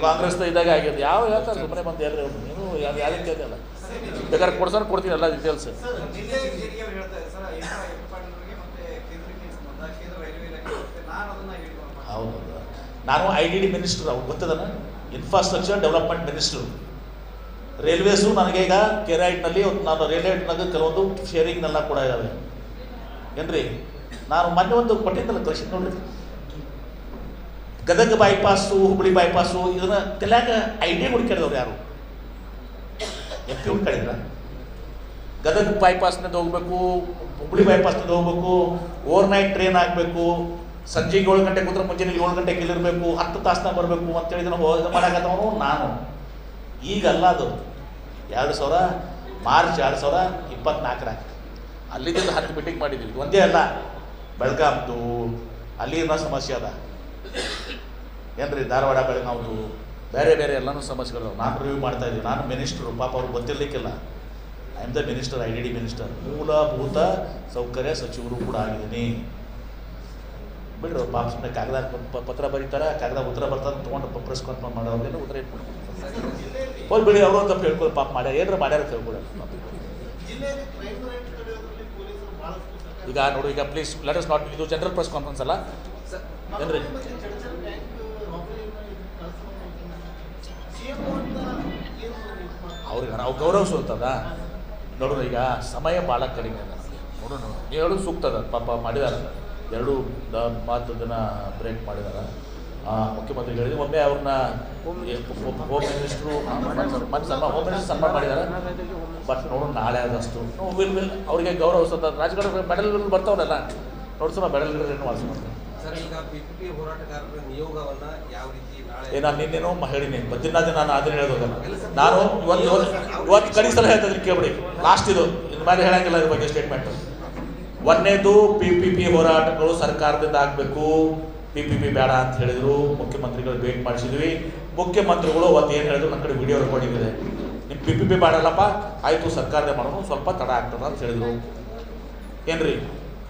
ಕಾಂಗ್ರೆಸ್ ಇದಾಗ ಆಗಿದೆ. ಯಾವ ಹೇಳ್ತಾರೆ ಸುಮ್ಮನೆ ಬಂದು ಯಾರು ನೀವು ಯಾರಿಗೆ ಕೇಳಿದಲ್ಲ, ಬೇಕಾದ್ರೆ ಕೊಡ್ತೀನಿ ಎಲ್ಲ ಡೀಟೇಲ್ಸ್. ಹೌದು, ನಾನು IDD ಮಿನಿಸ್ಟರ್, ಅವ್ರು ಗೊತ್ತದನ, ಇನ್ಫ್ರಾಸ್ಟ್ರಕ್ಚರ್ ಡೆವಲಪ್ಮೆಂಟ್ ಮಿನಿಸ್ಟರು. ರೈಲ್ವೇಸು ನನಗೆ ಈಗ ಕೆರೈಟ್ನಲ್ಲಿ ನಾನು ರೈಲ್ವೇಟ್ನಾಗ ಕೆಲವೊಂದು ಶೇರಿಂಗ್ನೆಲ್ಲ ಕೂಡ ಇದ್ದಾವೆ ಏನ್ರಿ. ನಾನು ಮೊನ್ನೆ ಒಂದು ಕೊಟ್ಟಿದ್ದಲ್ಲ ಕೃಷಿ ನೋಡ್ರಿ, ಗದಗ ಬೈಪಾಸು, ಹುಬ್ಬಳ್ಳಿ ಬೈಪಾಸು, ಇದನ್ನ ತಲೆಯಾಗ ಐಡಿಯಾ ಹುಡುಕಿಡಿದವ್ರು ಯಾರು MP ಹುಡುಕಿದ್ರ. ಗದಗ ಬೈಪಾಸ್ನಿಂದ ಹೋಗ್ಬೇಕು, ಹುಬ್ಬಳ್ಳಿ ಬೈಪಾಸ್ನಿಂದ ಹೋಗ್ಬೇಕು, ಓವರ್ನೈಟ್ ಟ್ರೈನ್ ಆಗಬೇಕು, ಸಂಜೆ 7 ಗಂಟೆ ಕೂತ್ರೆ ಮುಂಜಾನೆ 7 ಗಂಟೆಗೆ ಇಲ್ಲಿರಬೇಕು, 10 ತಾಸನ್ನ ಬರಬೇಕು ಅಂತೇಳಿ ಇದನ್ನು ಮಾಡಕತ್ತವನು ನಾನು. ಈಗಲ್ಲ, ಅದು ಮಾರ್ಚ್ 2024 ಅಲ್ಲಿಂದ 10 ಮೀಟಿಂಗ್ ಮಾಡಿದ್ದೀವಿ. ಒಂದೇ ಅಲ್ಲ, ಬೆಳಗಾಮ್ದು ಅಲ್ಲಿ ಏನೋ ಸಮಸ್ಯೆ ಅದ ಏನ್ರಿ, ಧಾರವಾಡ ಬೆಳಗಾವ್ದು ಬೇರೆ ಬೇರೆ ಎಲ್ಲನೂ ಸಮಸ್ಯೆಗಳು ನಾನು ರಿವ್ಯೂ ಮಾಡ್ತಾ ಇದ್ದೀವಿ. ನಾನು ಮಿನಿಸ್ಟ್ರು, ಪಾಪ ಅವ್ರಿಗೆ ಗೊತ್ತಿರಲಿಕ್ಕಿಲ್ಲ. I am the minister, IDD minister, ಮೂಲಭೂತ ಸೌಕರ್ಯ ಸಚಿವರು ಕೂಡ ಆಗಿದ್ದೀನಿ. ಬಿಡ್ರಿ ಅವ್ರು ಪಾಪ ಸುಮ್ಮನೆ ಕಾಗದ ಪತ್ರ ಬರೀತಾರೆ, ಕಾಗದ ಉತ್ತರ ಬರ್ತಾರೆ, ತೊಗೊಂಡು ಪ್ರೆಸ್ ಕಾನ್ಫರೆನ್ಸ್ ಮಾಡೋದೇನು ಉತ್ತರ ಇಟ್ಕೊಂಡು ಹೋಗಿ ಬಿಡಿ. ಅವರು ತಪ್ಪು ಹೇಳ್ಕೊಂಡು ಪಾಪ ಮಾಡ್ಯಾರ, ಏನಾರ ಮಾಡ್ಯಾರ ಹೇಳ್ಕೊಡ. ಈಗ ನೋಡಿ, ಈಗ ಪ್ಲೀಸ್ ಲೆಟ್ ಅಸ್ ನಾಟ್, ಇದು ಜನರಲ್ ಪ್ರೆಸ್ ಕಾನ್ಫರೆನ್ಸ್ ಅಲ್ಲ ಏನ್ರಿ. ಅವ್ರಿಗೆ ನಾವು ಗೌರವಿಸುವಂಥದ್ದ ನೋಡೋಣ. ಈಗ ಸಮಯ ಭಾಳ ಕಡಿಮೆ ಅದ, ನೋಡೋಣ. ನೀವು ಹೇಳೋದು ಸೂಕ್ತ ಅದ, ಪಾಪ ಮಾಡಿದಾರೆ, 2 ಮಾತು ದಿನ ಬ್ರೇಕ್ ಮಾಡಿದಾರೆ. ಮುಖ್ಯಮಂತ್ರಿ ಹೇಳಿದ್ರು, ಒಮ್ಮೆ ಅವ್ರನ್ನ ಹೋಮ್ ಮಿನಿಸ್ಟ್ರು ಹೋಮ್ ಮಿನಿಸ್ಟರ್ ಸನ್ಮಾನ ಮಾಡಿದ್ದಾರೆ. ಬಟ್ ನೋಡೋಣ ನಾಳೆ ಆದಷ್ಟು ಅವರಿಗೆ ಗೌರವಿಸೋದ ರಾಜಕಾರಣ ಮೆಡಲ್ ಬರ್ತಾವಲ್ಲ, ನೋಡ್ಸೋಣ ಮೆಡಲ್ಗಳು ಏನು ಮಾಡಿಸೋಣ. ನಾನು ನಿನ್ನೇನೋ ಹೇಳಿನಿ, ದಿನ ನಾನು ಅದನ್ನ ಹೇಳೋದಲ್ಲ. ನಾನು ಇವತ್ತು ಕಡಿ ಸಲ ಹೇಳ್ತಿದ್ದೀನಿ ಕೇಳ್ಬಿಡಿ, ಲಾಸ್ಟ್ ಇದು ಇನ್ನು ಮೇಲೆ ಹೇಳಂಗಿಲ್ಲ ಇದ್ರ ಬಗ್ಗೆ ಸ್ಟೇಟ್ಮೆಂಟ್. ಒಂದನೇದು PPP ಹೋರಾಟಗಳು ಸರ್ಕಾರದಿಂದ ಆಗಬೇಕು, PPP ಬೇಡ ಅಂತ ಹೇಳಿದ್ರು. ಮುಖ್ಯಮಂತ್ರಿಗಳು ಭೇಟಿ ಮಾಡಿಸಿದ್ವಿ. ಮುಖ್ಯಮಂತ್ರಿಗಳು ಅವತ್ತು ಏನು ಹೇಳಿದ್ರು, ನನ್ನ ಕಡೆ ವಿಡಿಯೋ ರೆಕಾರ್ಡಿಂಗ್ ಇದೆ. ನಿಮ್ಮ PPP ಬೇಡಲ್ಲಪ್ಪ, ಆಯಿತು ಸರ್ಕಾರದೇ ಮಾಡೋಣ, ಸ್ವಲ್ಪ ತಡ ಆಗ್ತದೆ ಅಂತ ಹೇಳಿದರು ಏನ್ರಿ.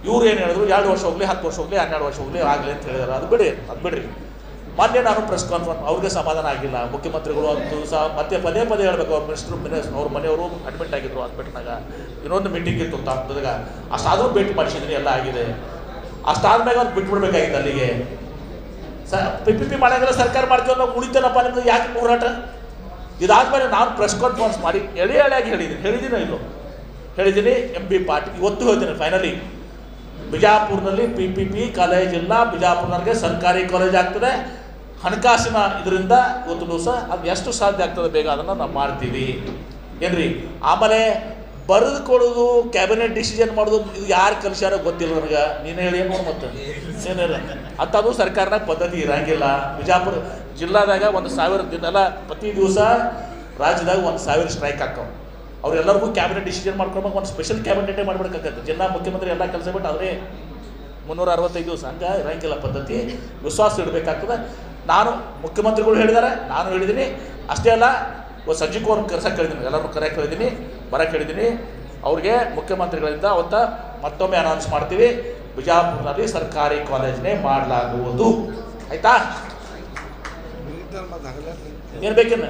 ಇವ್ರು ಏನು ಹೇಳಿದ್ರು, 2 ವರ್ಷ ಹೋಗಲಿ, 10 ವರ್ಷ ಹೋಗಲಿ, 12 ವರ್ಷ ಹೋಗಲಿ ಆಗಲಿ ಅಂತ ಹೇಳಿದಾರೆ. ಅದು ಬಿಡ್ರಿ. ಮೊನ್ನೆ ನಾನು ಪ್ರೆಸ್ ಕಾನ್ಫರೆನ್ಸ್, ಅವ್ರಿಗೆ ಸಮಾಧಾನ ಆಗಿಲ್ಲ. ಮುಖ್ಯಮಂತ್ರಿಗಳು ಅಂತೂ ಮತ್ತೆ ಪದೇ ಹೇಳ್ಬೇಕು. ಅವ್ರ ಅವ್ರ ಮನೆಯವರು ಅಡ್ಮಿಟ್ ಆಗಿದ್ರು ಹಾಸ್ಪಿಟ್ಲ್ನಾಗ, ಇನ್ನೊಂದು ಮೀಟಿಂಗ್ ಇತ್ತು ತಪ್ಪದಾಗ. ಅಷ್ಟಾದರೂ ಭೇಟಿ ಮಾಡಿಸಿದ್ದೀನಿ, ಎಲ್ಲ ಆಗಿದೆ. ಅಷ್ಟಾದ್ಮೇಲೆ ಅವ್ರು ಬಿಟ್ಬಿಡ್ಬೇಕಾಗಿತ್ತು ಅಲ್ಲಿಗೆ. PPP ಮಾಡಂಗಿಲ್ಲ, ಸರ್ಕಾರ ಮಾಡ್ತೀವಿ ನಾವು ಉಳಿತೇನಪ್ಪ, ನಿಮ್ದು ಯಾಕೆ ಹೋರಾಟ. ಇದಾದ್ಮೇಲೆ ನಾನು ಪ್ರೆಸ್ ಕಾನ್ಫರೆನ್ಸ್ ಮಾಡಿ ಎಳೆಯಾಗಿ ಹೇಳಿದ್ದೀನಿ ಇಲ್ಲೋ ಹೇಳಿದ್ದೀನಿ. MB ಪಾಟೀಲ್ ಇವತ್ತು ಹೇಳ್ತೀನಿ ಫೈನಲಿ, ಬಿಜಾಪುರದಲ್ಲಿ PPP ಕಾಲೇಜ್ ಇಲ್ಲ, ಬಿಜಾಪುರನವ್ರಿಗೆ ಸರ್ಕಾರಿ ಕಾಲೇಜ್ ಆಗ್ತದೆ. ಹಣಕಾಸಿನ ಇದರಿಂದ ಇವತ್ತು ದಿವಸ ಅದು ಎಷ್ಟು ಸಾಧ್ಯ ಆಗ್ತದೆ ಬೇಗ ಅದನ್ನು ನಾವು ಮಾಡ್ತೀವಿ ಏನ್ರಿ. ಆಮೇಲೆ ಬರೆದು ಕೊಡೋದು, ಕ್ಯಾಬಿನೆಟ್ ಡಿಸಿಷನ್ ಮಾಡೋದು, ಇದು ಯಾರು ಕಲಿಸ್ಯಾರ ಗೊತ್ತಿಲ್ಲ ನನಗೆ. ನೀನು ಹೇಳಿ ಏನು ಮತ್ತೆ ಏನಿಲ್ಲ ಅಂಥದ್ದು ಸರ್ಕಾರನಾಗ ಪದ್ಧತಿ ಇರಂಗಿಲ್ಲ. ಬಿಜಾಪುರ ಜಿಲ್ಲಾದಾಗ 1,000 ದಿನ ಪ್ರತಿ ದಿವಸ ರಾಜ್ಯದಾಗ 1,000 ಸ್ಟ್ರೈಕ್ ಹಾಕವು. ಅವರೆಲ್ಲರಿಗೂ ಕ್ಯಾಬಿನೆಟ್ ಡಿಸಿಷನ್ ಮಾಡ್ಕೊಬೇಕು, ಒಂದು ಸ್ಪೆಷಲ್ ಕ್ಯಾಬಿನೆಟೇ ಮಾಡ್ಬೇಕಾಗತ್ತೆ. ಜಿಲ್ಲಾ ಮುಖ್ಯಮಂತ್ರಿ ಎಲ್ಲ ಕೆಲಸ ಬಿಟ್ಟು ಅವರೇ 365 ದಿವಸ ಹಂಗೆ ಇರಂಗಿಲ್ಲ ಪದ್ಧತಿ. ವಿಶ್ವಾಸ ಇಡಬೇಕಾಗ್ತದೆ. ನಾನು ಮುಖ್ಯಮಂತ್ರಿಗಳು ಹೇಳಿದ್ದಾರೆ, ನಾನು ಹೇಳಿದ್ದೀನಿ. ಅಷ್ಟೇ ಅಲ್ಲ, ಸಂಜೆಗೂ ಅವ್ರನ್ನ ಕರ್ಸಕ್ಕೆ ಹೇಳಿದ್ದೀನಿ, ಎಲ್ಲರೂ ಕರೆಯಕ್ಕೆ ಹೇಳಿದ್ದೀನಿ, ಬರಕ್ಕೆ ಹೇಳಿದ್ದೀನಿ. ಅವ್ರಿಗೆ ಮುಖ್ಯಮಂತ್ರಿಗಳಿಂದ ಅವತ್ತು ಮತ್ತೊಮ್ಮೆ ಅನೌನ್ಸ್ ಮಾಡ್ತೀವಿ, ಬಿಜಾಪುರದಲ್ಲಿ ಸರ್ಕಾರಿ ಕಾಲೇಜ್ನೇ ಮಾಡಲಾಗುವುದು. ಆಯಿತಾ? ಏನು ಬೇಕೇನು